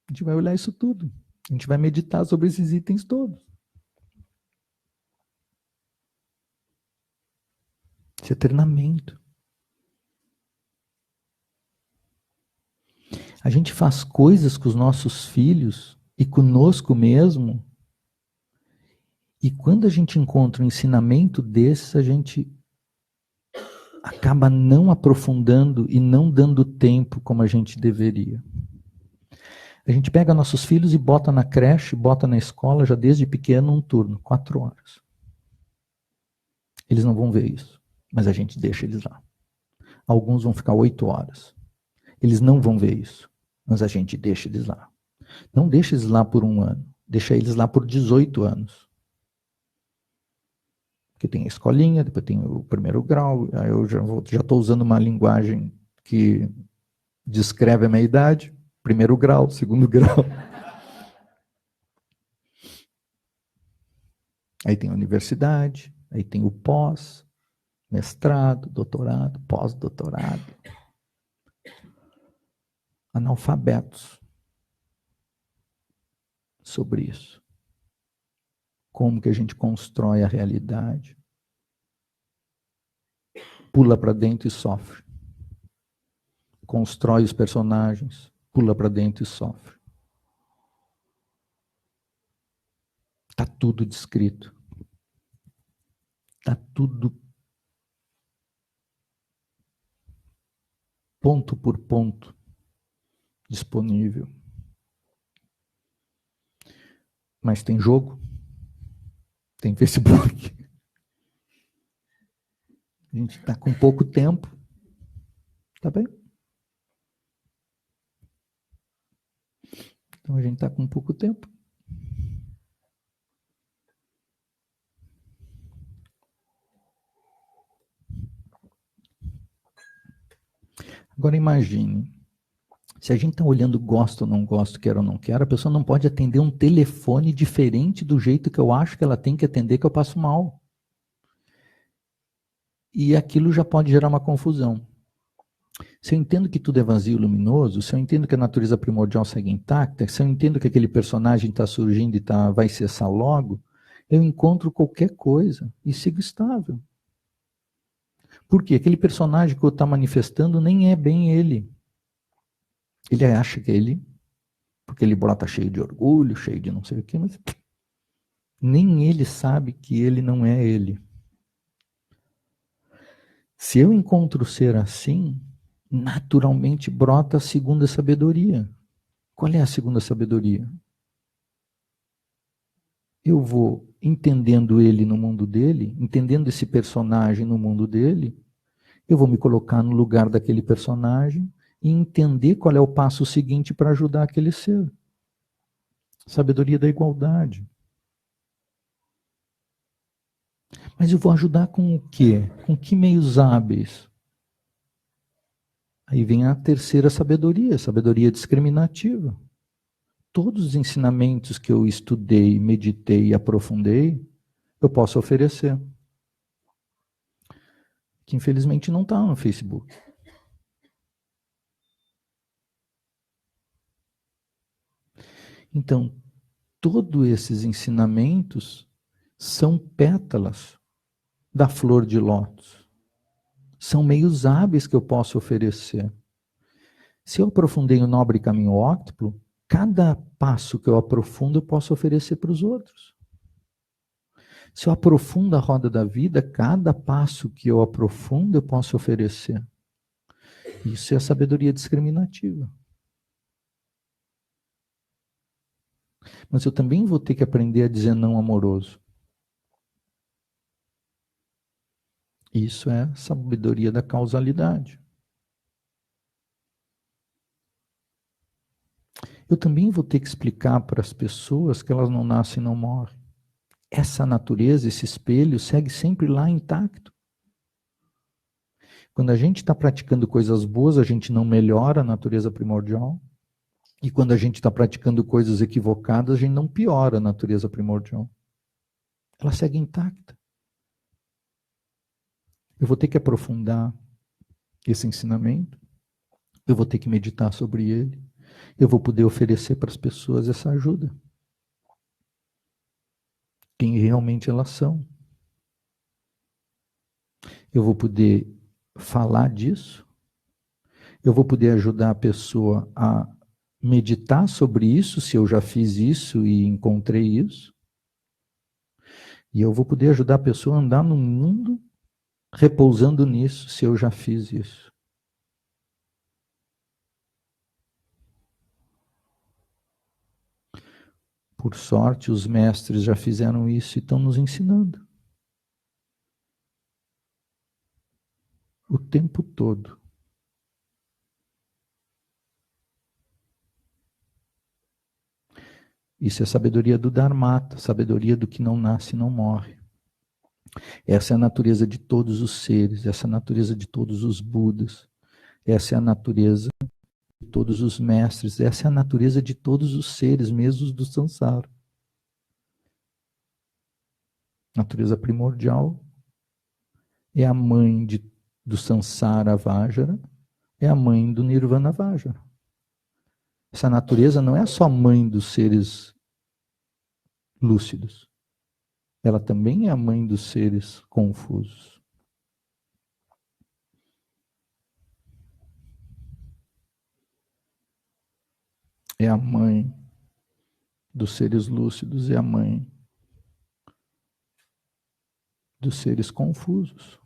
A gente vai olhar isso tudo. A gente vai meditar sobre esses itens todos. Isso é treinamento. A gente faz coisas com os nossos filhos e conosco mesmo, e quando a gente encontra um ensinamento desses, a gente acaba não aprofundando e não dando tempo como a gente deveria. A gente pega nossos filhos e bota na creche, bota na escola, já desde pequeno, um turno, 4 horas. Eles não vão ver isso, mas a gente deixa eles lá. Alguns vão ficar 8 horas. Eles não vão ver isso, mas a gente deixa eles lá. Não deixa eles lá por 1 ano, deixa eles lá por 18 anos. Porque tem a escolinha, depois tem o primeiro grau, aí eu já estou usando uma linguagem que descreve a minha idade, primeiro grau, segundo grau. Aí tem a universidade, aí tem o pós, mestrado, doutorado, pós-doutorado. Analfabetos sobre isso. Como que a gente constrói a realidade. Pula para dentro e sofre. Constrói os personagens, pula para dentro e sofre. Está tudo descrito. Está tudo ponto por ponto disponível. Mas tem jogo, tem Facebook. A gente está com pouco tempo. Tá bem? Então a gente está com pouco tempo. Agora imagine, se a gente está olhando gosto ou não gosto, quero ou não quero, a pessoa não pode atender um telefone diferente do jeito que eu acho que ela tem que atender, que eu passo mal. E aquilo já pode gerar uma confusão. Se eu entendo que tudo é vazio e luminoso, se eu entendo que a natureza primordial segue intacta, se eu entendo que aquele personagem está surgindo e vai cessar logo, eu encontro qualquer coisa e sigo estável. Por quê? Aquele personagem que eu estou manifestando nem é bem ele. Ele acha que é ele, porque ele brota cheio de orgulho, cheio de não sei o quê, mas nem ele sabe que ele não é ele. Se eu encontro o ser assim, naturalmente brota a segunda sabedoria. Qual é a segunda sabedoria? Eu vou entendendo ele no mundo dele, entendendo esse personagem no mundo dele, eu vou me colocar no lugar daquele personagem e entender qual é o passo seguinte para ajudar aquele ser. Sabedoria da igualdade. Mas eu vou ajudar com o quê? Com que meios hábeis? Aí vem a terceira sabedoria, sabedoria discriminativa. Todos os ensinamentos que eu estudei, meditei e aprofundei, eu posso oferecer. Que infelizmente não está no Facebook. Então, todos esses ensinamentos são pétalas da flor de lótus. São meios hábeis que eu posso oferecer. Se eu aprofundei o nobre caminho óctuplo, cada passo que eu aprofundo eu posso oferecer para os outros. Se eu aprofundo a roda da vida, cada passo que eu aprofundo eu posso oferecer. Isso é a sabedoria discriminativa. Mas eu também vou ter que aprender a dizer não amoroso. Isso é a sabedoria da causalidade. Eu também vou ter que explicar para as pessoas que elas não nascem e não morrem. Essa natureza, esse espelho, segue sempre lá intacto. Quando a gente está praticando coisas boas, a gente não melhora a natureza primordial. E quando a gente está praticando coisas equivocadas, a gente não piora a natureza primordial. Ela segue intacta. Eu vou ter que aprofundar esse ensinamento. Eu vou ter que meditar sobre ele. eu vou poder oferecer para as pessoas essa ajuda. Quem realmente elas são. Eu vou poder falar disso. Eu vou poder ajudar a pessoa a meditar sobre isso, se eu já fiz isso e encontrei isso. E eu vou poder ajudar a pessoa a andar no mundo repousando nisso, se eu já fiz isso. Por sorte, os mestres já fizeram isso e estão nos ensinando. O tempo todo. Isso é sabedoria do Dharmata, sabedoria do que não nasce e não morre. Essa é a natureza de todos os seres, essa é a natureza de todos os Budas, essa é a natureza de todos os mestres, essa é a natureza de todos os seres, mesmo do Sansara. Natureza primordial é a mãe do Sansara Vajra, é a mãe do Nirvana Vajra. Essa natureza não é só mãe dos seres lúcidos. Ela também é a mãe dos seres confusos. É a mãe dos seres lúcidos, é a mãe dos seres confusos.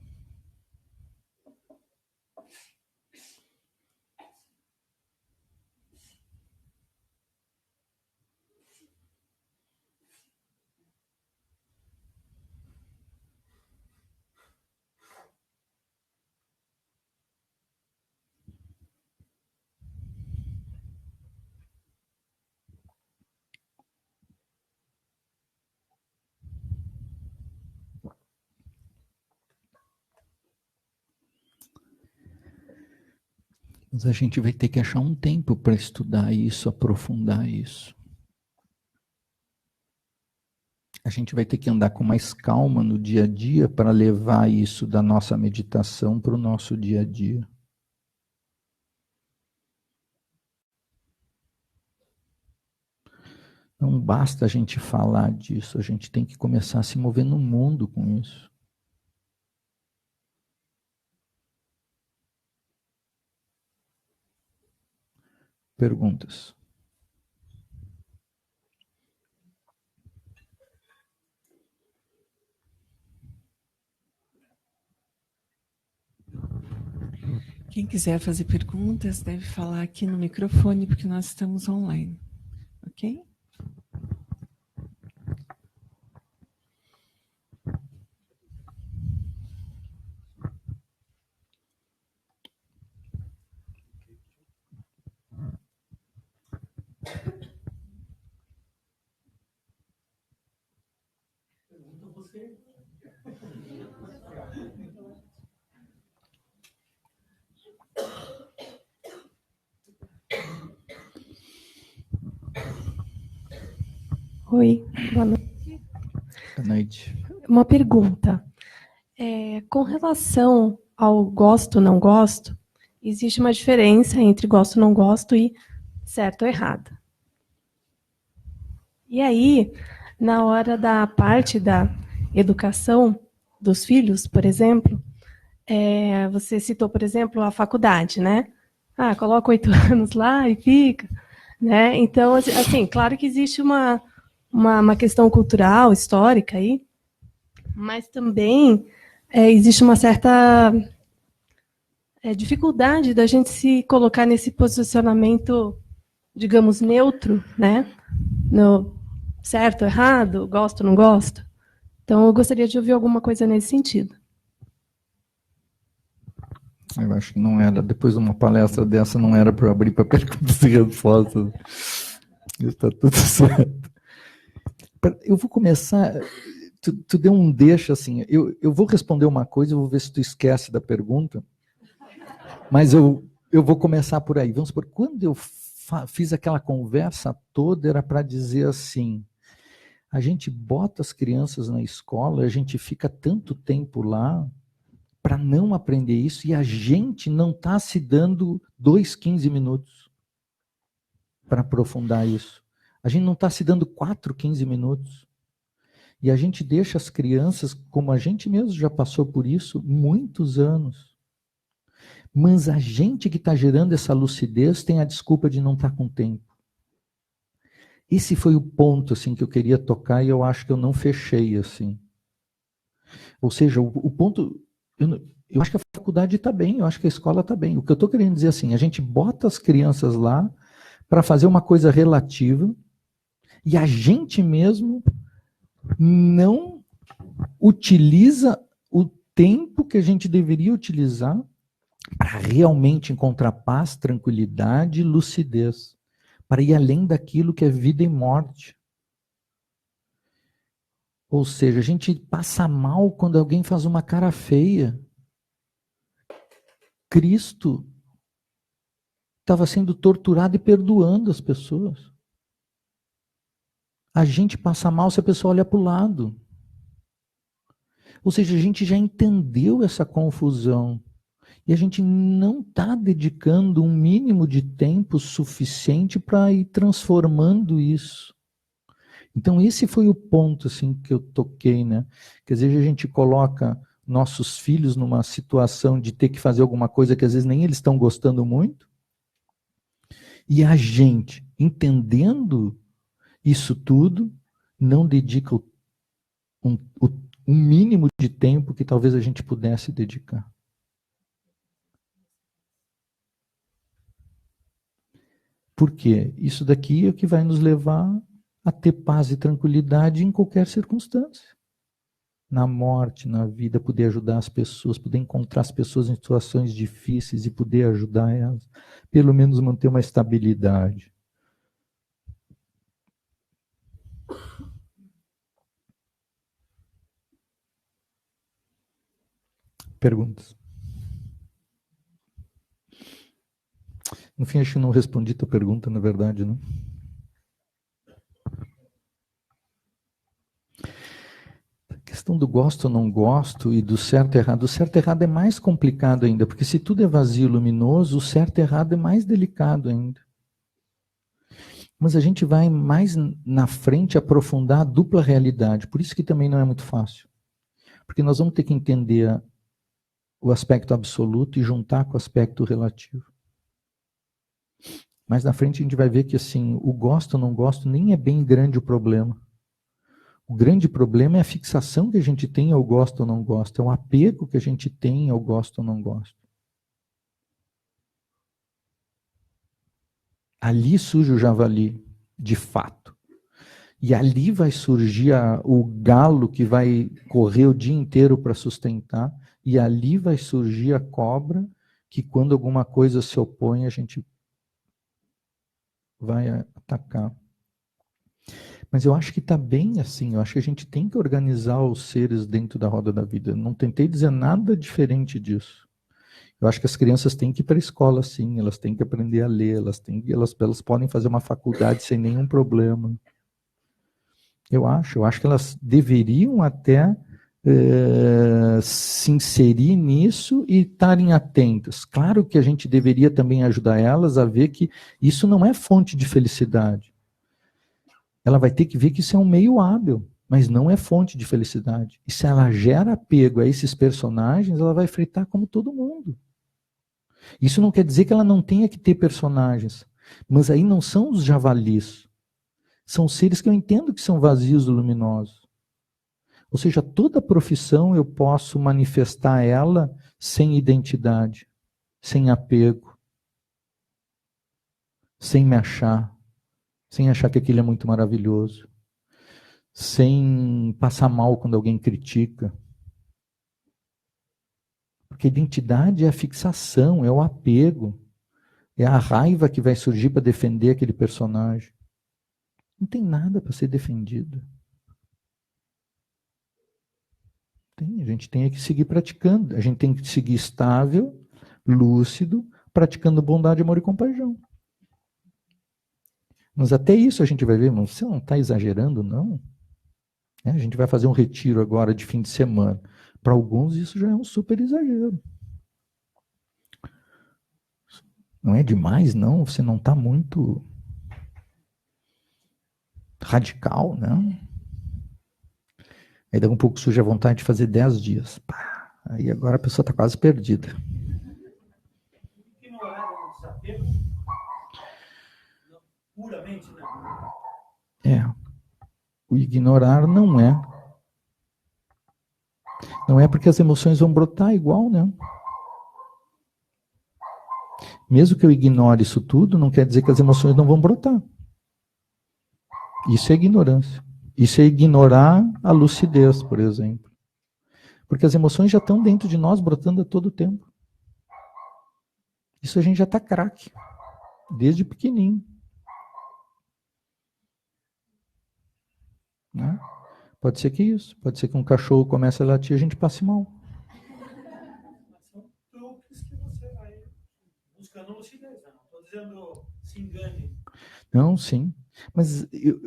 Mas a gente vai ter que achar um tempo para estudar isso, aprofundar isso. A gente vai ter que andar com mais calma no dia a dia para levar isso da nossa meditação para o nosso dia a dia. Não basta a gente falar disso, a gente tem que começar a se mover no mundo com isso. Perguntas? Quem quiser fazer perguntas deve falar aqui no microfone, porque nós estamos online. Ok? Oi, boa noite. Boa noite. Uma pergunta. Com relação ao gosto, não gosto, existe uma diferença entre gosto, não gosto e certo ou errado. E aí, na hora da parte da educação dos filhos, por exemplo, você citou, por exemplo, a faculdade, né? Coloca 8 anos lá e fica, né? Então, assim, claro que existe uma questão cultural, histórica aí, mas também existe uma certa dificuldade da gente se colocar nesse posicionamento, digamos, neutro, né? No certo, errado, gosto, não gosto. Então, eu gostaria de ouvir alguma coisa nesse sentido. Eu acho que não era, depois de uma palestra dessa, não era para eu abrir para perguntas e respostas. Está tudo certo. Eu vou começar, tu deu um deixa assim, eu vou responder uma coisa, eu vou ver se tu esquece da pergunta, mas eu vou começar por aí. Vamos supor, quando eu fiz aquela conversa toda, era para dizer assim, a gente bota as crianças na escola, a gente fica tanto tempo lá, para não aprender isso, e a gente não está se dando 15 minutos. para aprofundar isso. A gente não está se dando 4, 15 minutos. E a gente deixa as crianças, como a gente mesmo já passou por isso, muitos anos. Mas a gente que está gerando essa lucidez tem a desculpa de não estar com tempo. Esse foi o ponto assim, que eu queria tocar e eu acho que eu não fechei. Assim. Ou seja, o ponto... Eu acho que a faculdade está bem, eu acho que a escola está bem. O que eu estou querendo dizer assim, a gente bota as crianças lá para fazer uma coisa relativa e a gente mesmo não utiliza o tempo que a gente deveria utilizar para realmente encontrar paz, tranquilidade e lucidez, para ir além daquilo que é vida e morte. Ou seja, a gente passa mal quando alguém faz uma cara feia. Cristo estava sendo torturado e perdoando as pessoas. A gente passa mal se a pessoa olha para o lado. Ou seja, a gente já entendeu essa confusão. E a gente não está dedicando um mínimo de tempo suficiente para ir transformando isso. Então esse foi o ponto assim, que eu toquei, né? Que às vezes a gente coloca nossos filhos numa situação de ter que fazer alguma coisa que às vezes nem eles estão gostando muito. E a gente, entendendo isso tudo, não dedica um mínimo de tempo que talvez a gente pudesse dedicar. Por quê? Isso daqui é o que vai nos levar a ter paz e tranquilidade em qualquer circunstância. Na morte, na vida, poder ajudar as pessoas, poder encontrar as pessoas em situações difíceis e poder ajudar elas. Pelo menos manter uma estabilidade. Perguntas? No fim, acho que não respondi a tua pergunta, na verdade, não? A questão do gosto ou não gosto e do certo e errado. O certo e errado é mais complicado ainda, porque se tudo é vazio e luminoso, o certo e errado é mais delicado ainda. Mas a gente vai mais na frente aprofundar a dupla realidade, por isso que também não é muito fácil. Porque nós vamos ter que entender o aspecto absoluto e juntar com o aspecto relativo. Mas na frente a gente vai ver que assim, o gosto ou não gosto nem é bem grande o problema. O grande problema é a fixação que a gente tem ao gosto ou não gosto, é o apego que a gente tem ao gosto ou não gosto. Ali surge o javali, de fato. E ali vai surgir o galo que vai correr o dia inteiro para sustentar, e ali vai surgir a cobra que quando alguma coisa se opõe, a gente vai atacar. Mas eu acho que está bem assim, eu acho que a gente tem que organizar os seres dentro da roda da vida. Não tentei dizer nada diferente disso. Eu acho que as crianças têm que ir para a escola, sim, elas têm que aprender a ler, elas podem fazer uma faculdade sem nenhum problema. Eu acho que elas deveriam até se inserir nisso e estarem atentas. Claro que a gente deveria também ajudar elas a ver que isso não é fonte de felicidade. Ela vai ter que ver que isso é um meio hábil, mas não é fonte de felicidade. E se ela gera apego a esses personagens, ela vai fritar como todo mundo. Isso não quer dizer que ela não tenha que ter personagens, mas aí não são os javalis. São seres que eu entendo que são vazios e luminosos. Ou seja, toda profissão eu posso manifestar ela sem identidade, sem apego, sem me achar, sem achar que aquilo é muito maravilhoso, sem passar mal quando alguém critica. Porque identidade é a fixação, é o apego, é a raiva que vai surgir para defender aquele personagem. Não tem nada para ser defendido. A gente tem que seguir praticando, a gente tem que seguir estável, lúcido, praticando bondade, amor e compaixão. Mas até isso a gente vai ver, você não está exagerando, não? A gente vai fazer um retiro agora de fim de semana. Para alguns isso já é um super exagero. Não é demais, não? Você não está muito... radical, né? Aí daqui a um pouco surge a vontade de fazer 10 dias. Pá, aí agora a pessoa está quase perdida. Ignorar o desapego? Puramente não. O ignorar não é. Não é porque as emoções vão brotar igual, né? Mesmo que eu ignore isso tudo, não quer dizer que as emoções não vão brotar. Isso é ignorância. Isso é ignorar a lucidez, por exemplo. Porque as emoções já estão dentro de nós, brotando a todo tempo. Isso a gente já está craque, desde pequenininho. Né? Pode ser que isso. Pode ser que um cachorro comece a latir e a gente passe mal. São truques que você vai buscando lucidez. Não estou dizendo se engane. Não, sim. Mas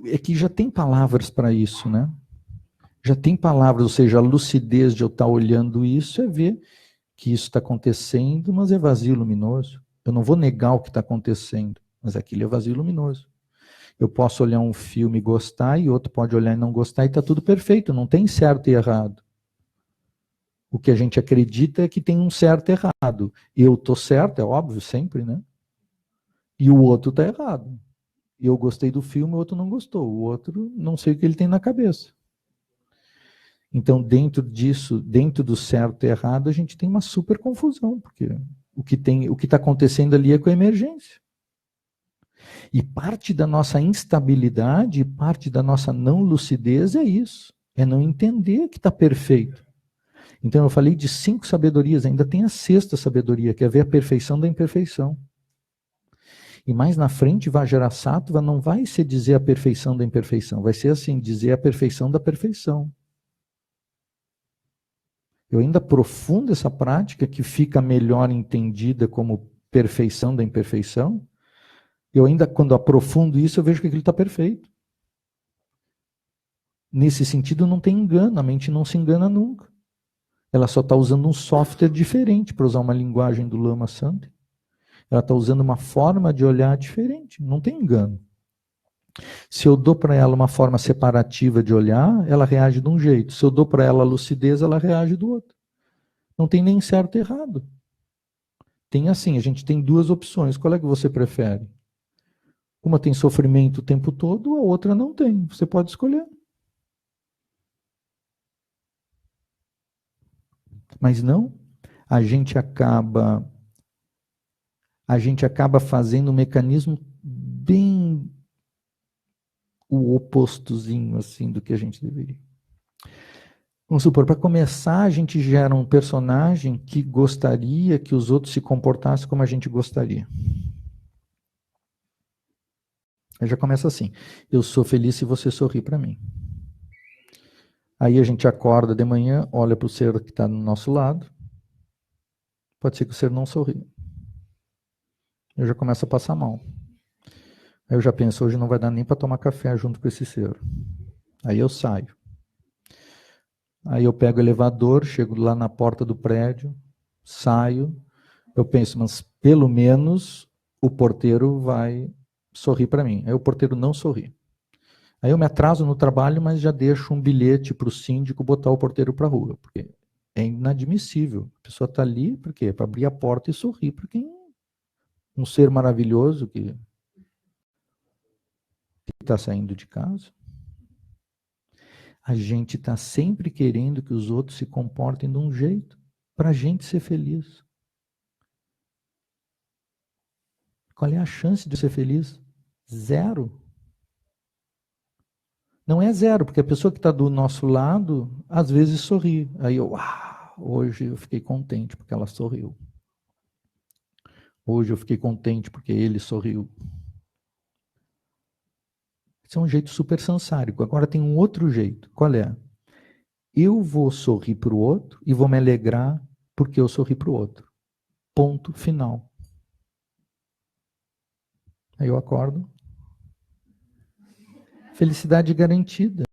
é que já tem palavras para isso, né? Já tem palavras, ou seja, a lucidez de eu estar olhando isso é ver que isso está acontecendo, mas é vazio luminoso. Eu não vou negar o que está acontecendo, mas aquilo é vazio luminoso. Eu posso olhar um filme e gostar, e outro pode olhar e não gostar, e está tudo perfeito, não tem certo e errado. O que a gente acredita é que tem um certo e errado. Eu estou certo, é óbvio, sempre, né? E o outro está errado. Eu gostei do filme, o outro não gostou. O outro, não sei o que ele tem na cabeça. Então, dentro disso, dentro do certo e errado, a gente tem uma super confusão, porque o que está acontecendo ali é com a emergência. E parte da nossa instabilidade, parte da nossa não lucidez é isso. É não entender que está perfeito. Então, eu falei de 5 sabedorias, ainda tem a 6ª sabedoria, que é ver a perfeição da imperfeição. E mais na frente, Vajrasattva não vai ser dizer a perfeição da imperfeição, vai ser assim, dizer a perfeição da perfeição. Eu ainda aprofundo essa prática que fica melhor entendida como perfeição da imperfeição. Eu ainda, quando aprofundo isso, eu vejo que aquilo está perfeito. Nesse sentido, não tem engano, a mente não se engana nunca. Ela só está usando um software diferente, para usar uma linguagem do Lama Santi. Ela está usando uma forma de olhar diferente, não tem engano. Se eu dou para ela uma forma separativa de olhar, ela reage de um jeito. Se eu dou para ela a lucidez, ela reage do outro. Não tem nem certo e errado. Tem assim, a gente tem 2 opções. Qual é que você prefere? Uma tem sofrimento o tempo todo, a outra não tem. Você pode escolher. Mas não, a gente acaba fazendo um mecanismo bem o opostozinho assim do que a gente deveria. Vamos supor, para começar, a gente gera um personagem que gostaria que os outros se comportassem como a gente gostaria. Aí já começa assim, eu sou feliz se você sorrir para mim. Aí a gente acorda de manhã, olha para o ser que está no nosso lado, pode ser que o ser não sorria. Eu já começo a passar mal. Aí eu já penso, hoje não vai dar nem para tomar café junto com esse ser. Aí eu saio. Aí eu pego o elevador, chego lá na porta do prédio, saio, eu penso, mas pelo menos o porteiro vai sorrir para mim. Aí o porteiro não sorri. Aí eu me atraso no trabalho, mas já deixo um bilhete para o síndico botar o porteiro para a rua, porque é inadmissível. A pessoa está ali, por quê? Para abrir a porta e sorrir para quem um ser maravilhoso que está saindo de casa. A gente está sempre querendo que os outros se comportem de um jeito para a gente ser feliz. Qual é a chance de ser feliz? 0. Não é 0, porque a pessoa que está do nosso lado, às vezes sorri. Aí eu, hoje eu fiquei contente porque ela sorriu. Hoje eu fiquei contente porque ele sorriu. Esse é um jeito super sansárico. Agora tem um outro jeito. Qual é? Eu vou sorrir para o outro e vou me alegrar porque eu sorri para o outro. Ponto final. Aí eu acordo. Felicidade garantida.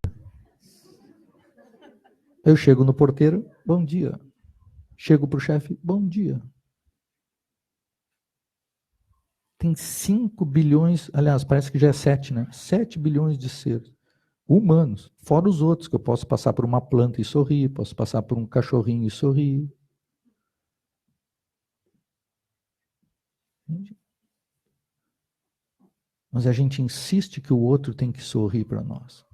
Eu chego no porteiro, bom dia. Chego para o chefe, bom dia. Tem 5 bilhões, aliás, parece que já é 7, né? 7 bilhões de seres. Humanos. Fora os outros, que eu posso passar por uma planta e sorrir, posso passar por um cachorrinho e sorrir. Entende? Mas a gente insiste que o outro tem que sorrir para nós.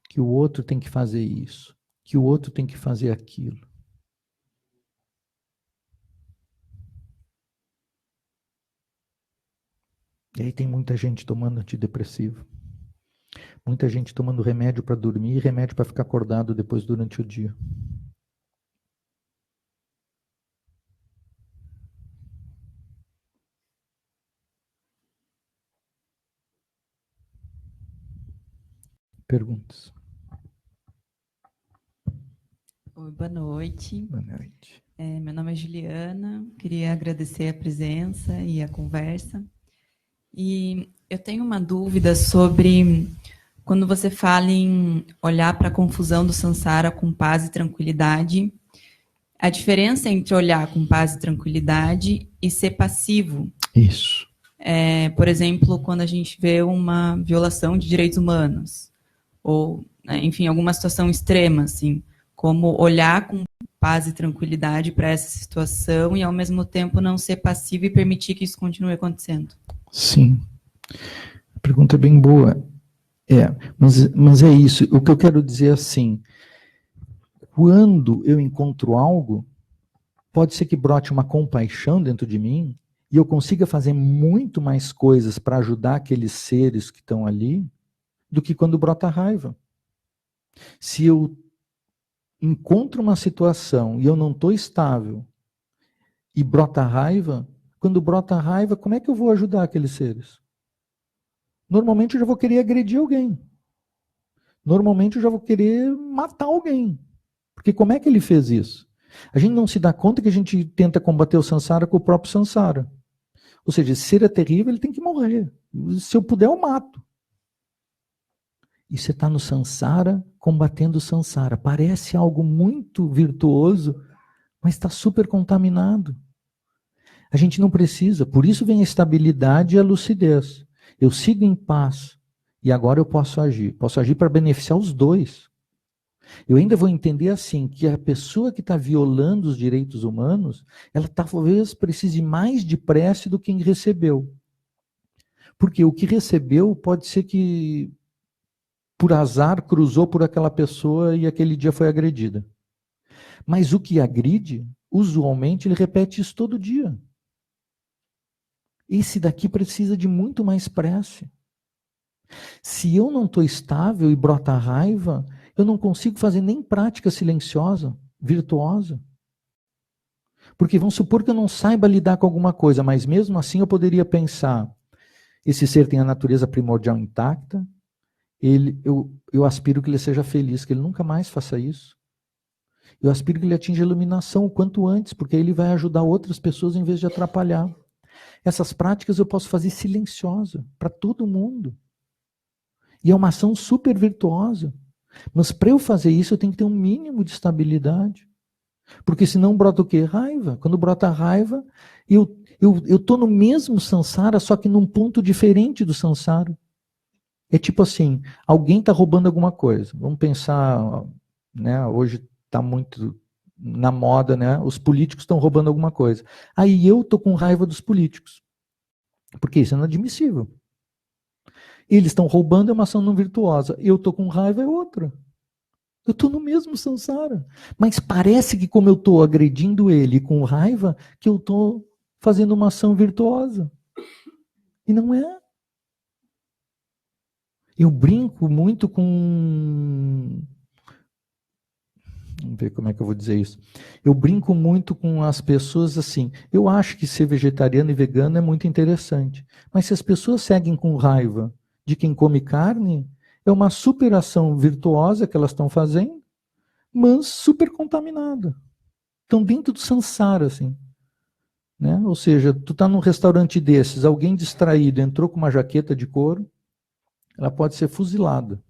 Que o outro tem que fazer isso. Que o outro tem que fazer aquilo. E aí tem muita gente tomando antidepressivo. Muita gente tomando remédio para dormir e remédio para ficar acordado depois durante o dia. Perguntas? Oi, boa noite. Boa noite. Meu nome é Juliana, queria agradecer a presença e a conversa. E eu tenho uma dúvida sobre quando você fala em olhar para a confusão do samsara com paz e tranquilidade, a diferença entre olhar com paz e tranquilidade e ser passivo. Isso. Por exemplo, quando a gente vê uma violação de direitos humanos, ou, enfim, alguma situação extrema, assim, como olhar com paz e tranquilidade para essa situação e, ao mesmo tempo, não ser passivo e permitir que isso continue acontecendo. Sim. A pergunta é bem boa. Mas é isso. O que eu quero dizer é assim, quando eu encontro algo, pode ser que brote uma compaixão dentro de mim e eu consiga fazer muito mais coisas para ajudar aqueles seres que estão ali do que quando brota raiva. Se eu encontro uma situação e eu não estou estável e brota raiva, quando brota raiva, como é que eu vou ajudar aqueles seres? Normalmente eu já vou querer agredir alguém. Normalmente eu já vou querer matar alguém. Porque como é que ele fez isso? A gente não se dá conta que a gente tenta combater o samsara com o próprio samsara. Ou seja, esse ser é terrível, ele tem que morrer. Se eu puder, eu mato. E você está no samsara, combatendo o samsara. Parece algo muito virtuoso, mas está super contaminado. A gente não precisa, por isso vem a estabilidade e a lucidez. Eu sigo em paz e agora eu posso agir. Posso agir para beneficiar os dois. Eu ainda vou entender assim, que a pessoa que está violando os direitos humanos, ela talvez precise mais de prece do que quem recebeu. Porque o que recebeu pode ser que, por azar, cruzou por aquela pessoa e aquele dia foi agredida. Mas o que agride, usualmente, ele repete isso todo dia. Esse daqui precisa de muito mais prece. Se eu não estou estável e brota raiva, eu não consigo fazer nem prática silenciosa, virtuosa. Porque vamos supor que eu não saiba lidar com alguma coisa, mas mesmo assim eu poderia pensar, esse ser tem a natureza primordial intacta, eu aspiro que ele seja feliz, que ele nunca mais faça isso. Eu aspiro que ele atinja a iluminação o quanto antes, porque aí ele vai ajudar outras pessoas em vez de atrapalhar. Essas práticas eu posso fazer silenciosa, para todo mundo. E é uma ação super virtuosa. Mas para eu fazer isso, eu tenho que ter um mínimo de estabilidade. Porque senão brota o quê? Raiva. Quando brota raiva, eu estou no mesmo samsara, só que num ponto diferente do samsara. É tipo assim, alguém está roubando alguma coisa. Vamos pensar, né, hoje está muito na moda, né? Os políticos estão roubando alguma coisa. Aí eu estou com raiva dos políticos. Porque isso é inadmissível. Eles estão roubando, é uma ação não virtuosa. Eu estou com raiva, é outra. Eu estou no mesmo samsara. Mas parece que como eu estou agredindo ele com raiva, que eu estou fazendo uma ação virtuosa. E não é. Eu brinco muito com... Vamos ver como é que eu vou dizer isso. Eu brinco muito com as pessoas assim. Eu acho que ser vegetariano e vegano é muito interessante. Mas se as pessoas seguem com raiva de quem come carne, é uma superação virtuosa que elas estão fazendo, mas super contaminada. Estão dentro do samsara, assim. Né? Ou seja, tu está num restaurante desses, alguém distraído entrou com uma jaqueta de couro, ela pode ser fuzilada.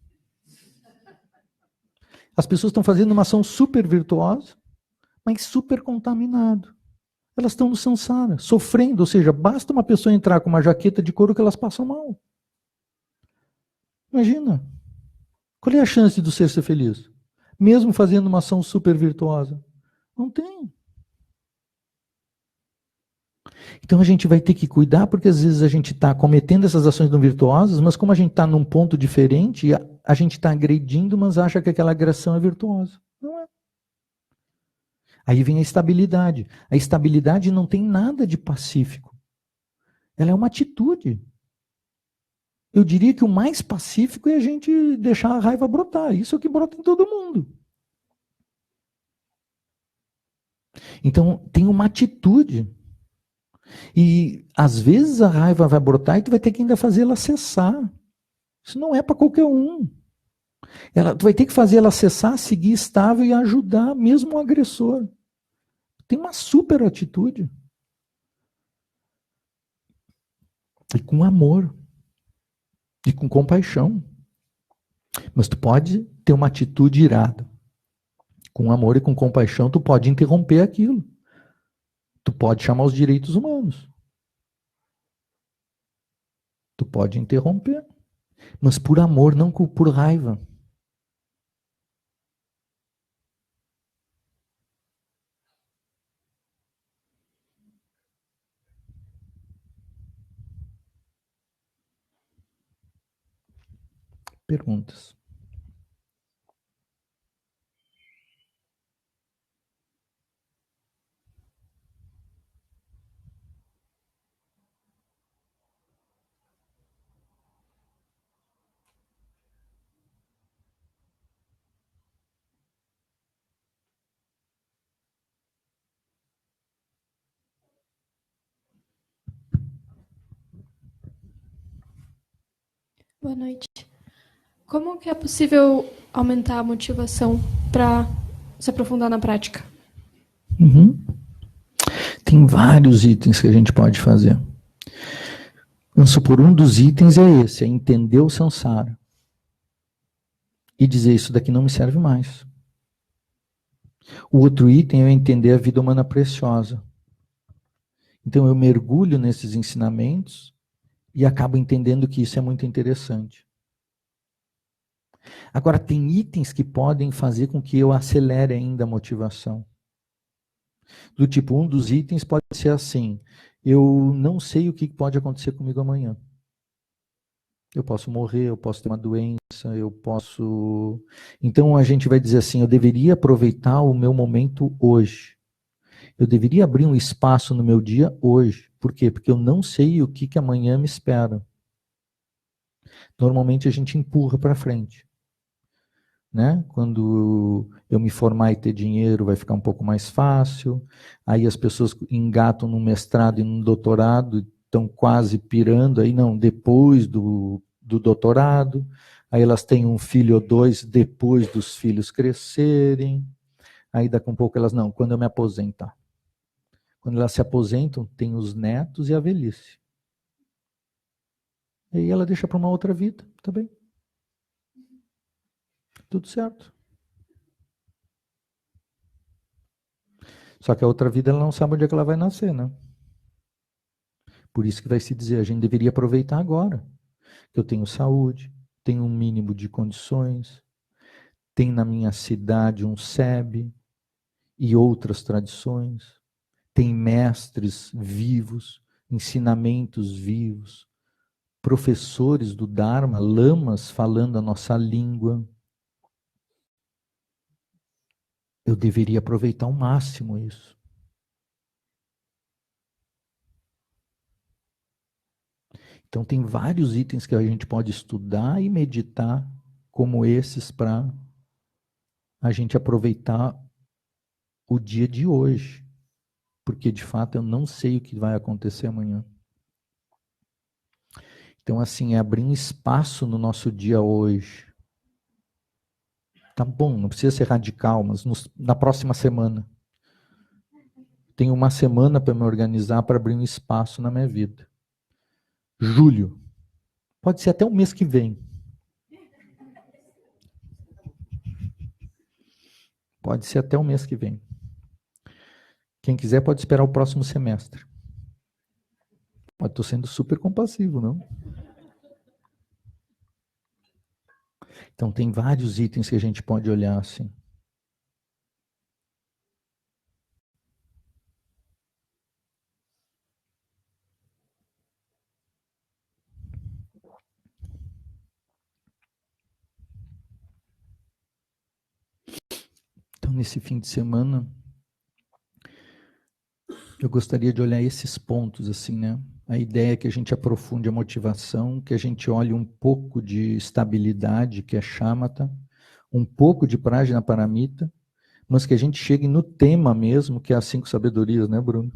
As pessoas estão fazendo uma ação super virtuosa, mas super contaminado. Elas estão no samsara, sofrendo, ou seja, basta uma pessoa entrar com uma jaqueta de couro que elas passam mal. Imagina. Qual é a chance do ser feliz? Mesmo fazendo uma ação super virtuosa? Não tem. Então a gente vai ter que cuidar, porque às vezes a gente está cometendo essas ações não virtuosas, mas como a gente está num ponto diferente, a gente está agredindo, mas acha que aquela agressão é virtuosa. Não é. Aí vem a estabilidade. A estabilidade não tem nada de pacífico. Ela é uma atitude. Eu diria que o mais pacífico é a gente deixar a raiva brotar. Isso é o que brota em todo mundo. Então, tem uma atitude. E, às vezes, a raiva vai brotar e tu vai ter que ainda fazer ela cessar. Isso não é para qualquer um. Tu vai ter que fazer ela cessar, seguir estável e ajudar mesmo o agressor. Tem uma super atitude. E com amor. E com compaixão. Mas tu pode ter uma atitude irada. Com amor e com compaixão, tu pode interromper aquilo. Tu pode chamar os direitos humanos. Tu pode interromper. Mas por amor, não por raiva. Perguntas. Boa noite. Como que é possível aumentar a motivação para se aprofundar na prática? Tem vários itens que a gente pode fazer. Vamos supor, um dos itens é esse, é entender o samsara. E dizer, isso daqui não me serve mais. O outro item é entender a vida humana preciosa. Então eu mergulho nesses ensinamentos e acabo entendendo que isso é muito interessante. Agora, tem itens que podem fazer com que eu acelere ainda a motivação. Do tipo, um dos itens pode ser assim, eu não sei o que pode acontecer comigo amanhã. Eu posso morrer, eu posso ter uma doença, eu posso... Então a gente vai dizer assim, eu deveria aproveitar o meu momento hoje. Eu deveria abrir um espaço no meu dia hoje. Por quê? Porque eu não sei o que amanhã me espera. Normalmente a gente empurra para frente. Né? Quando eu me formar e ter dinheiro, vai ficar um pouco mais fácil. Aí as pessoas engatam num mestrado e num doutorado, estão quase pirando, aí não, depois do doutorado. Aí elas têm um filho ou dois depois dos filhos crescerem. Aí daqui a pouco elas, não, quando eu me aposentar. Quando elas se aposentam, tem os netos e a velhice. E aí ela deixa para uma outra vida, tá bem? Tudo certo. Só que a outra vida ela não sabe onde é que ela vai nascer, né? Por isso que vai se dizer, a gente deveria aproveitar agora. Que eu tenho saúde, tenho um mínimo de condições, tem na minha cidade um SEB e outras tradições, tem mestres vivos, ensinamentos vivos, professores do Dharma, lamas falando a nossa língua. Eu deveria aproveitar ao máximo isso. Então tem vários itens que a gente pode estudar e meditar como esses para a gente aproveitar o dia de hoje. Porque de fato eu não sei o que vai acontecer amanhã. Então assim, é abrir um espaço no nosso dia hoje. Tá bom, não precisa ser radical, mas na próxima semana. Tenho uma semana para me organizar para abrir um espaço na minha vida. Julho. Pode ser até o mês que vem. Pode ser até o mês que vem. Quem quiser pode esperar o próximo semestre. Estou sendo super compassivo, não? Então, tem vários itens que a gente pode olhar assim. Então, nesse fim de semana, eu gostaria de olhar esses pontos, assim, né? A ideia é que a gente aprofunde a motivação, que a gente olhe um pouco de estabilidade, que é Shamatha, um pouco de Prajna Paramita, mas que a gente chegue no tema mesmo, que é as 5 sabedorias, né, Bruno?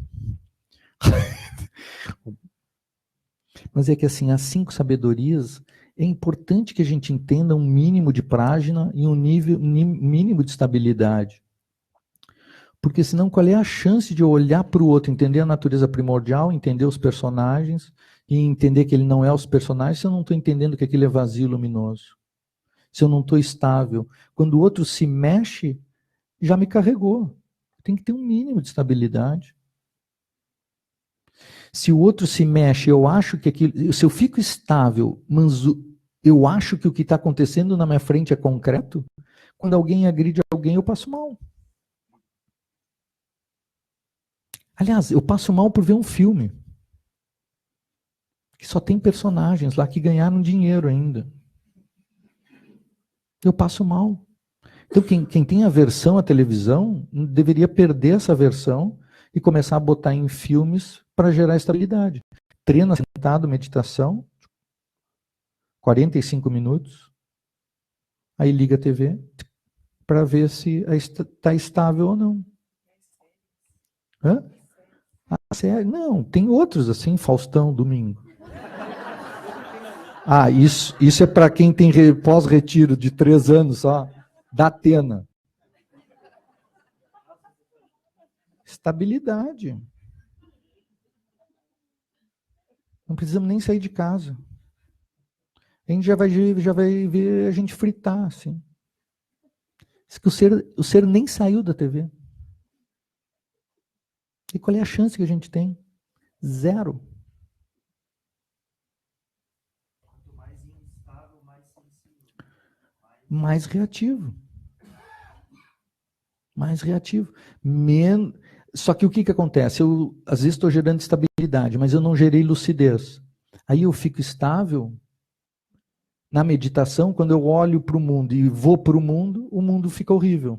Mas é que, assim, as 5 sabedorias, é importante que a gente entenda um mínimo de Prajna e um mínimo de estabilidade. Porque senão qual é a chance de eu olhar para o outro, entender a natureza primordial, entender os personagens e entender que ele não é os personagens se eu não estou entendendo que aquilo é vazio e luminoso? Se eu não estou estável. Quando o outro se mexe, já me carregou. Tem que ter um mínimo de estabilidade. Se o outro se mexe, eu acho que aquilo... Se eu fico estável, mas eu acho que o que está acontecendo na minha frente é concreto, quando alguém agride alguém, eu passo mal. Aliás, eu passo mal por ver um filme que só tem personagens lá que ganharam dinheiro ainda. Eu passo mal. Então, quem tem aversão à televisão deveria perder essa aversão e começar a botar em filmes para gerar estabilidade. Treina sentado, meditação, 45 minutos, aí liga a TV para ver se está estável ou não. Hã? Sério? Não, tem outros assim, Faustão, domingo. Ah, isso é para quem tem pós-retiro de 3 anos só, da Atena. Estabilidade. Não precisamos nem sair de casa. A gente já vai ver a gente fritar, assim. O ser nem saiu da TV. E qual é a chance que a gente tem? 0. Quanto mais instável, mais sensível. Mais reativo. Mais reativo. Só que o que acontece? Eu, às vezes, estou gerando estabilidade, mas eu não gerei lucidez. Aí eu fico estável na meditação, quando eu olho para o mundo e vou para o mundo fica horrível.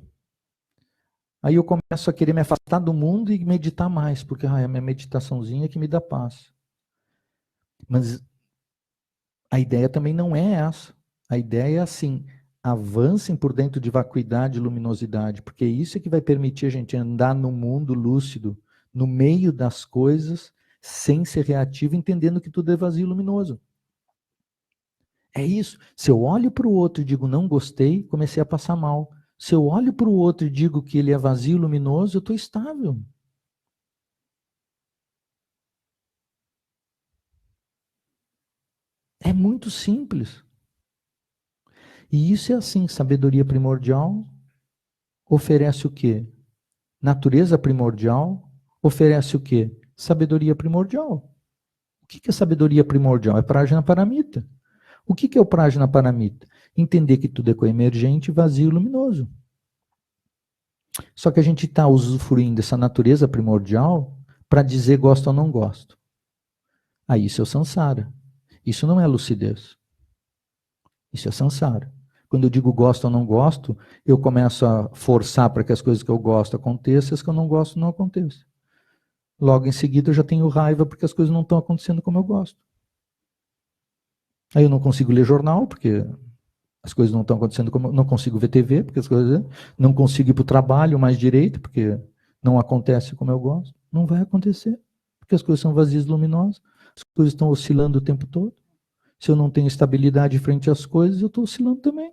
Aí eu começo a querer me afastar do mundo e meditar mais, porque é a minha meditaçãozinha que me dá paz. Mas a ideia também não é essa. A ideia é assim, avancem por dentro de vacuidade e luminosidade, porque isso é que vai permitir a gente andar no mundo lúcido, no meio das coisas, sem ser reativo, entendendo que tudo é vazio e luminoso. É isso. Se eu olho para o outro e digo não gostei, comecei a passar mal. Se eu olho para o outro e digo que ele é vazio e luminoso, eu estou estável. É muito simples. E isso é assim, sabedoria primordial oferece o quê? Natureza primordial oferece o quê? Sabedoria primordial. O que é sabedoria primordial? É Prajna Paramita. O que é o Prajna Paramita? Entender que tudo é coemergente, vazio e luminoso. Só que a gente está usufruindo dessa natureza primordial para dizer gosto ou não gosto. Aí isso é o samsara. Isso não é lucidez. Isso é samsara. Quando eu digo gosto ou não gosto, eu começo a forçar para que as coisas que eu gosto aconteçam, as que eu não gosto não aconteçam. Logo em seguida eu já tenho raiva porque as coisas não estão acontecendo como eu gosto. Aí eu não consigo ler jornal, porque as coisas não estão acontecendo como... Não consigo ver TV, porque as coisas... Não consigo ir para o trabalho mais direito, porque não acontece como eu gosto. Não vai acontecer, porque as coisas são vazias e luminosas. As coisas estão oscilando o tempo todo. Se eu não tenho estabilidade frente às coisas, eu estou oscilando também.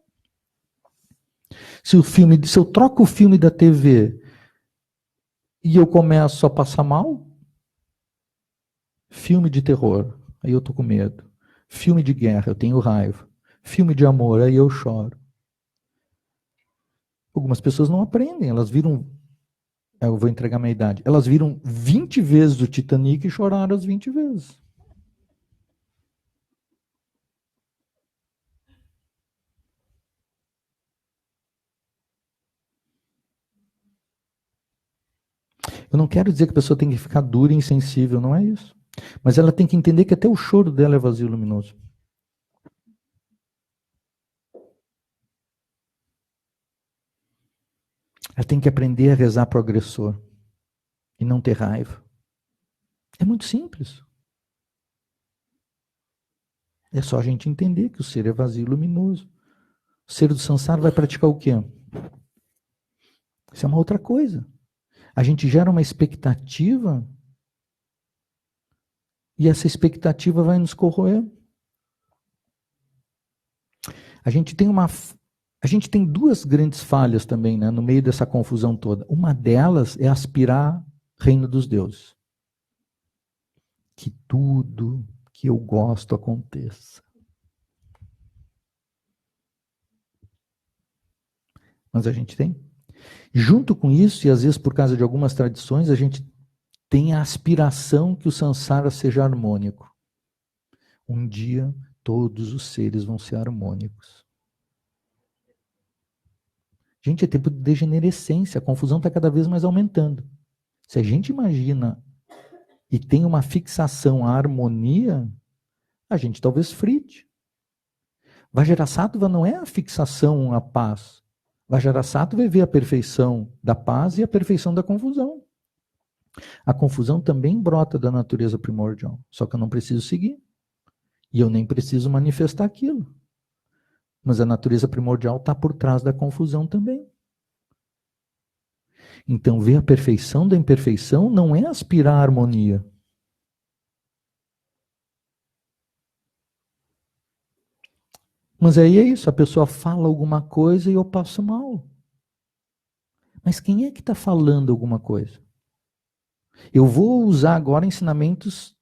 Se eu troco o filme da TV e eu começo a passar mal, filme de terror, aí eu estou com medo. Filme de guerra, eu tenho raiva. Filme de amor, aí eu choro. Algumas pessoas não aprendem, elas viram... Eu vou entregar minha idade. Elas viram 20 vezes o Titanic e choraram as 20 vezes. Eu não quero dizer que a pessoa tem que ficar dura e insensível, não é isso. Mas ela tem que entender que até o choro dela é vazio luminoso. Ela tem que aprender a rezar para o agressor e não ter raiva. É muito simples. É só a gente entender que o ser é vazio e luminoso. O ser do samsara vai praticar o quê? Isso é uma outra coisa. A gente gera uma expectativa e essa expectativa vai nos corroer. A gente tem duas grandes falhas também, né, no meio dessa confusão toda. Uma delas é aspirar reino dos deuses. Que tudo que eu gosto aconteça. Mas a gente tem. Junto com isso, e às vezes por causa de algumas tradições, a gente tem a aspiração que o samsara seja harmônico. Um dia, todos os seres vão ser harmônicos. Gente, é tempo de degenerescência, a confusão está cada vez mais aumentando. Se a gente imagina e tem uma fixação à harmonia, a gente talvez frite. Vajrasattva não é a fixação à paz. Vajrasattva vê a perfeição da paz e a perfeição da confusão. A confusão também brota da natureza primordial, só que eu não preciso seguir. E eu nem preciso manifestar aquilo. Mas a natureza primordial está por trás da confusão também. Então, ver a perfeição da imperfeição não é aspirar à harmonia. Mas aí é isso, a pessoa fala alguma coisa e eu passo mal. Mas quem é que está falando alguma coisa? Eu vou usar agora ensinamentos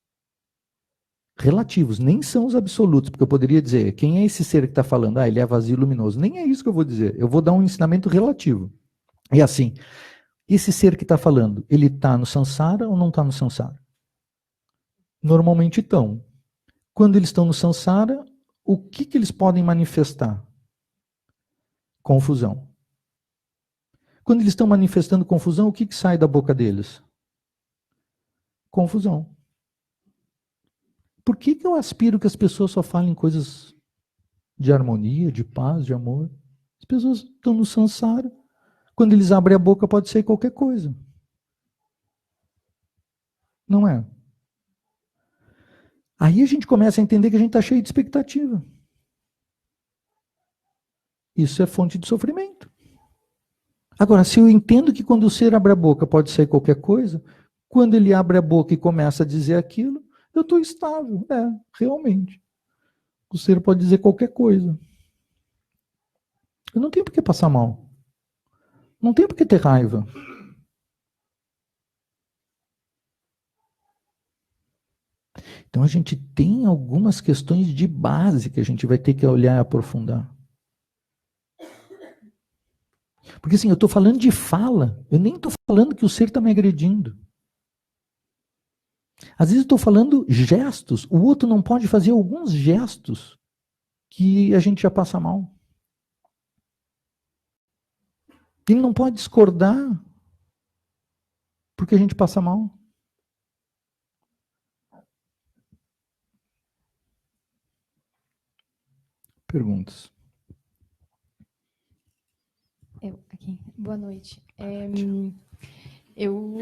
relativos, nem são os absolutos, porque eu poderia dizer, quem é esse ser que está falando? Ah, ele é vazio e luminoso. Nem é isso que eu vou dizer, eu vou dar um ensinamento relativo. E assim, esse ser que está falando, ele está no samsara ou não está no samsara? Normalmente estão. Quando eles estão no samsara, o que eles podem manifestar? Confusão. Quando eles estão manifestando confusão, o que sai da boca deles? Confusão. Por que eu aspiro que as pessoas só falem coisas de harmonia, de paz, de amor? As pessoas estão no samsara. Quando eles abrem a boca, pode ser qualquer coisa. Não é? Aí a gente começa a entender que a gente está cheio de expectativa. Isso é fonte de sofrimento. Agora, se eu entendo que quando o ser abre a boca pode sair qualquer coisa, quando ele abre a boca e começa a dizer aquilo, eu estou estável. Realmente. O ser pode dizer qualquer coisa. Eu não tenho por que passar mal. Não tenho por que ter raiva. Então a gente tem algumas questões de base que a gente vai ter que olhar e aprofundar. Porque assim, eu estou falando de fala, eu nem estou falando que o ser está me agredindo. Às vezes eu estou falando gestos, o outro não pode fazer alguns gestos que a gente já passa mal. Ele não pode discordar porque a gente passa mal. Perguntas. Aqui. Boa noite. Eu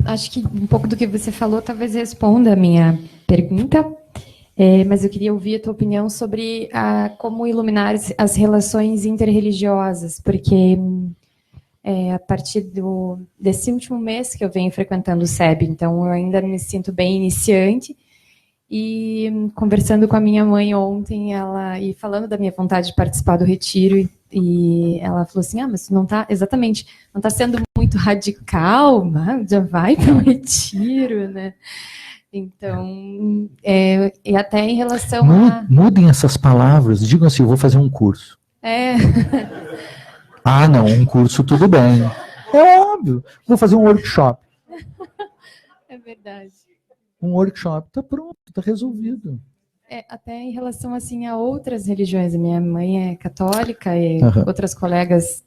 acho que um pouco do que você falou talvez responda a minha pergunta, mas eu queria ouvir a tua opinião sobre como iluminar as relações interreligiosas, porque a partir desse último mês que eu venho frequentando o SEB, então eu ainda me sinto bem iniciante, e conversando com a minha mãe ontem, e falando da minha vontade de participar do retiro, e ela falou assim, mas não está exatamente, não está sendo muito radical, já vai para o retiro, né? Então, e até em relação Mudem essas palavras, digam assim, eu vou fazer um curso. Não, um curso tudo bem. É óbvio, vou fazer um workshop. É verdade. Um workshop, está pronto, está resolvido. Até em relação assim a outras religiões, a minha mãe é católica e outras colegas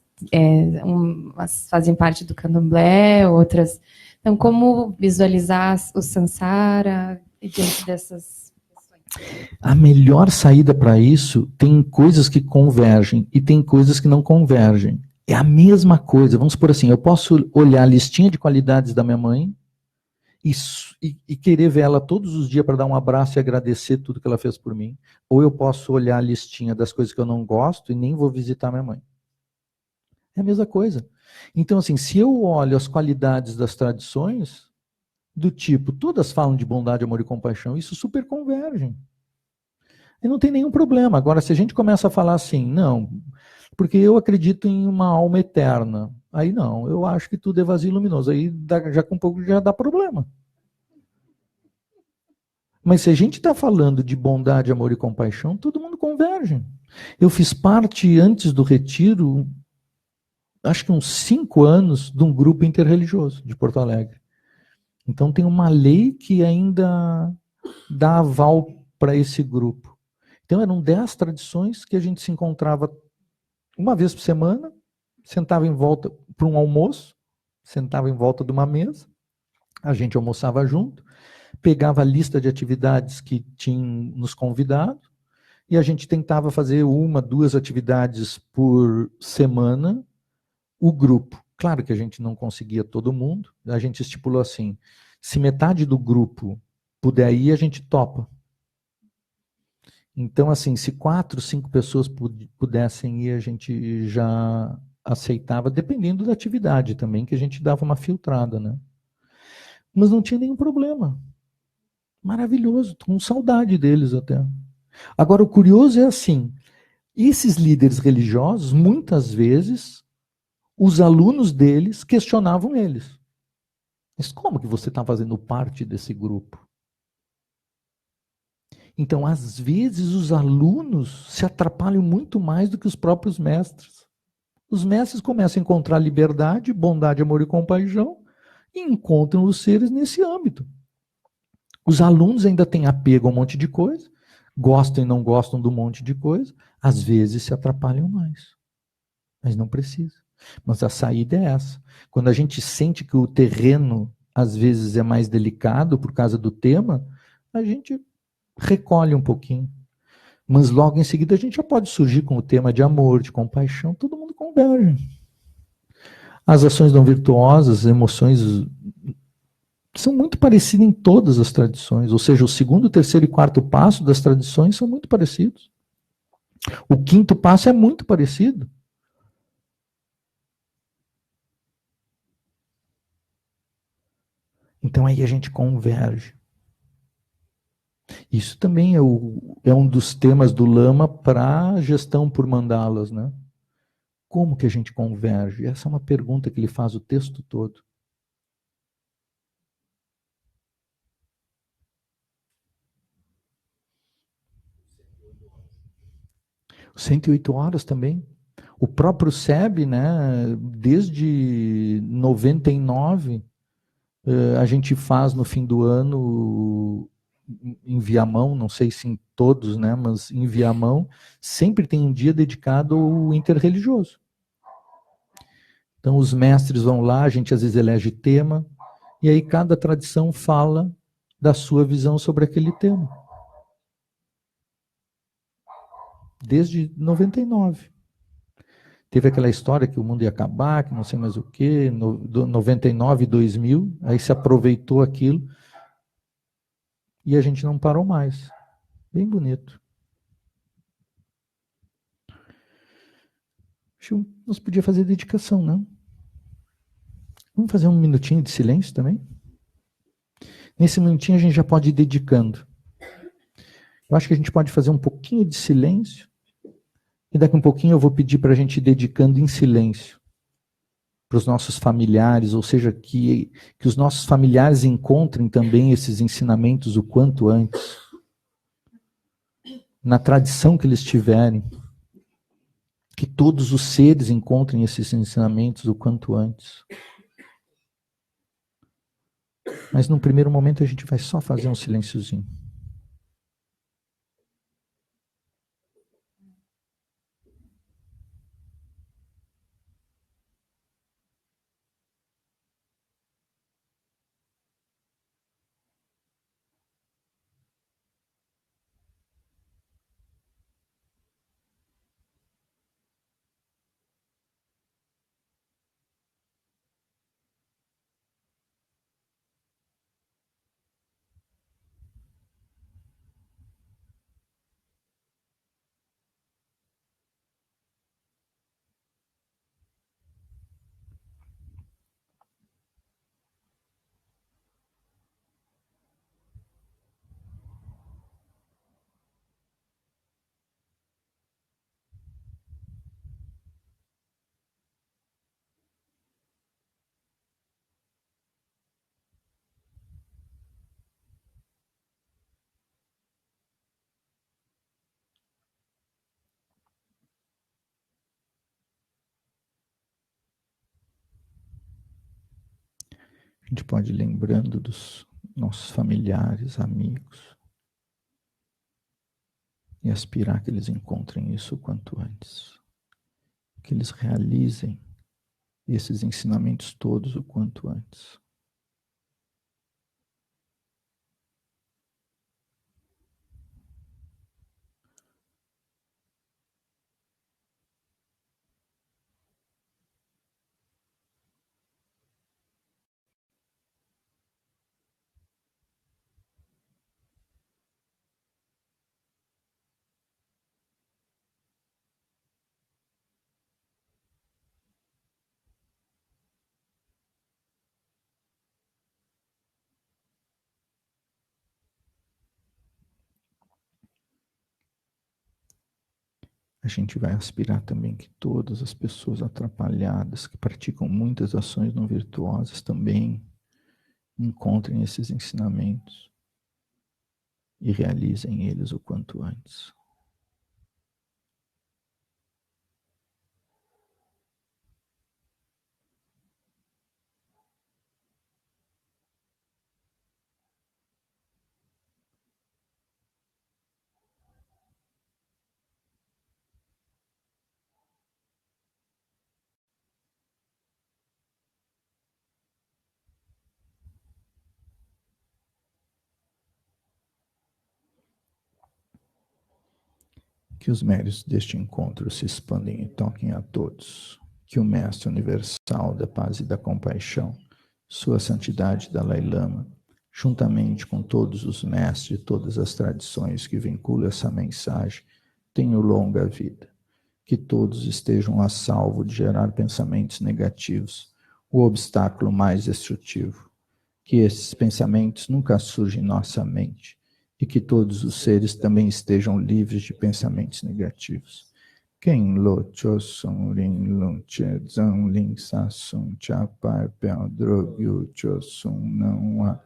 umas fazem parte do candomblé, outras Então, como visualizar o samsara diante dessas questões? A melhor saída para isso, tem coisas que convergem e tem coisas que não convergem. É a mesma coisa. Vamos supor assim, eu posso olhar a listinha de qualidades da minha mãe e querer ver ela todos os dias para dar um abraço e agradecer tudo que ela fez por mim. Ou eu posso olhar a listinha das coisas que eu não gosto e nem vou visitar minha mãe. É a mesma coisa. Então, assim, se eu olho as qualidades das tradições, do tipo, todas falam de bondade, amor e compaixão, isso super convergem. E não tem nenhum problema. Agora, se a gente começa a falar assim, não, porque eu acredito em uma alma eterna, aí não, eu acho que tudo é vazio e luminoso, aí já com um pouco já dá problema. Mas se a gente está falando de bondade, amor e compaixão, todo mundo converge. Eu fiz parte, antes do retiro, acho que uns 5 anos, de um grupo interreligioso de Porto Alegre. Então tem uma lei que ainda dá aval para esse grupo. Então eram 10 tradições que a gente se encontrava uma vez por semana, sentava em volta para um almoço, sentava em volta de uma mesa, a gente almoçava junto, pegava a lista de atividades que tinham nos convidado, e a gente tentava fazer 1, 2 atividades por semana, o grupo. Claro que a gente não conseguia todo mundo, a gente estipulou assim, se metade do grupo puder ir, a gente topa. Então, assim, se 4, 5 pessoas pudessem ir, a gente já aceitava, dependendo da atividade também, que a gente dava uma filtrada, né? Mas não tinha nenhum problema. Maravilhoso, com saudade deles até. Agora, o curioso é assim, esses líderes religiosos, muitas vezes, os alunos deles questionavam eles. Mas como que você está fazendo parte desse grupo? Então, às vezes, os alunos se atrapalham muito mais do que os próprios mestres. Os mestres começam a encontrar liberdade, bondade, amor e compaixão e encontram os seres nesse âmbito. Os alunos ainda têm apego a um monte de coisa, gostam e não gostam de um monte de coisa, às vezes se atrapalham mais. Mas não precisa. Mas a saída é essa. Quando a gente sente que o terreno, às vezes, é mais delicado por causa do tema, a gente recolhe um pouquinho. Mas logo em seguida a gente já pode surgir com o tema de amor, de compaixão, todo mundo converge. As ações não virtuosas, as emoções são muito parecidas em todas as tradições, ou seja, o segundo, terceiro e quarto passo das tradições são muito parecidos. O quinto passo é muito parecido. Então aí a gente converge. Isso também é um dos temas do Lama para gestão por mandalas, né? Como que a gente converge? Essa é uma pergunta que ele faz o texto todo. Os 108 horas também. O próprio SEB, né, desde 99, a gente faz no fim do ano em Viamão, não sei se em todos, né, mas em Viamão, sempre tem um dia dedicado ao interreligioso. Então os mestres vão lá, a gente às vezes elege tema, e aí cada tradição fala da sua visão sobre aquele tema. Desde 99. Teve aquela história que o mundo ia acabar, que não sei mais o quê, 99, 2000, aí se aproveitou aquilo e a gente não parou mais. Bem bonito. Acho que nós podíamos fazer dedicação, não? Vamos fazer um minutinho de silêncio também? Nesse minutinho a gente já pode ir dedicando. Eu acho que a gente pode fazer um pouquinho de silêncio e daqui a um pouquinho eu vou pedir para a gente ir dedicando em silêncio para os nossos familiares, ou seja, que os nossos familiares encontrem também esses ensinamentos o quanto antes, na tradição que eles tiverem, que todos os seres encontrem esses ensinamentos o quanto antes. Mas num primeiro momento a gente vai só fazer um silênciozinho. A gente pode ir lembrando dos nossos familiares, amigos, e aspirar que eles encontrem isso o quanto antes. Que eles realizem esses ensinamentos todos o quanto antes. A gente vai aspirar também que todas as pessoas atrapalhadas, que praticam muitas ações não virtuosas, também encontrem esses ensinamentos e realizem eles o quanto antes. Que os méritos deste encontro se expandem e toquem a todos. Que o Mestre Universal da Paz e da Compaixão, Sua Santidade Dalai Lama, juntamente com todos os mestres de todas as tradições que vinculam essa mensagem, tenham longa vida. Que todos estejam a salvo de gerar pensamentos negativos, o obstáculo mais destrutivo. Que esses pensamentos nunca surjam em nossa mente e que todos os seres também estejam livres de pensamentos negativos. Quem lo chosun rin lun che zang ling sa sun cha pai pel drog yu chosun não há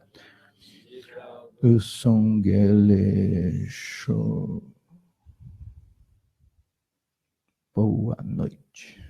o sung ele show. Boa noite.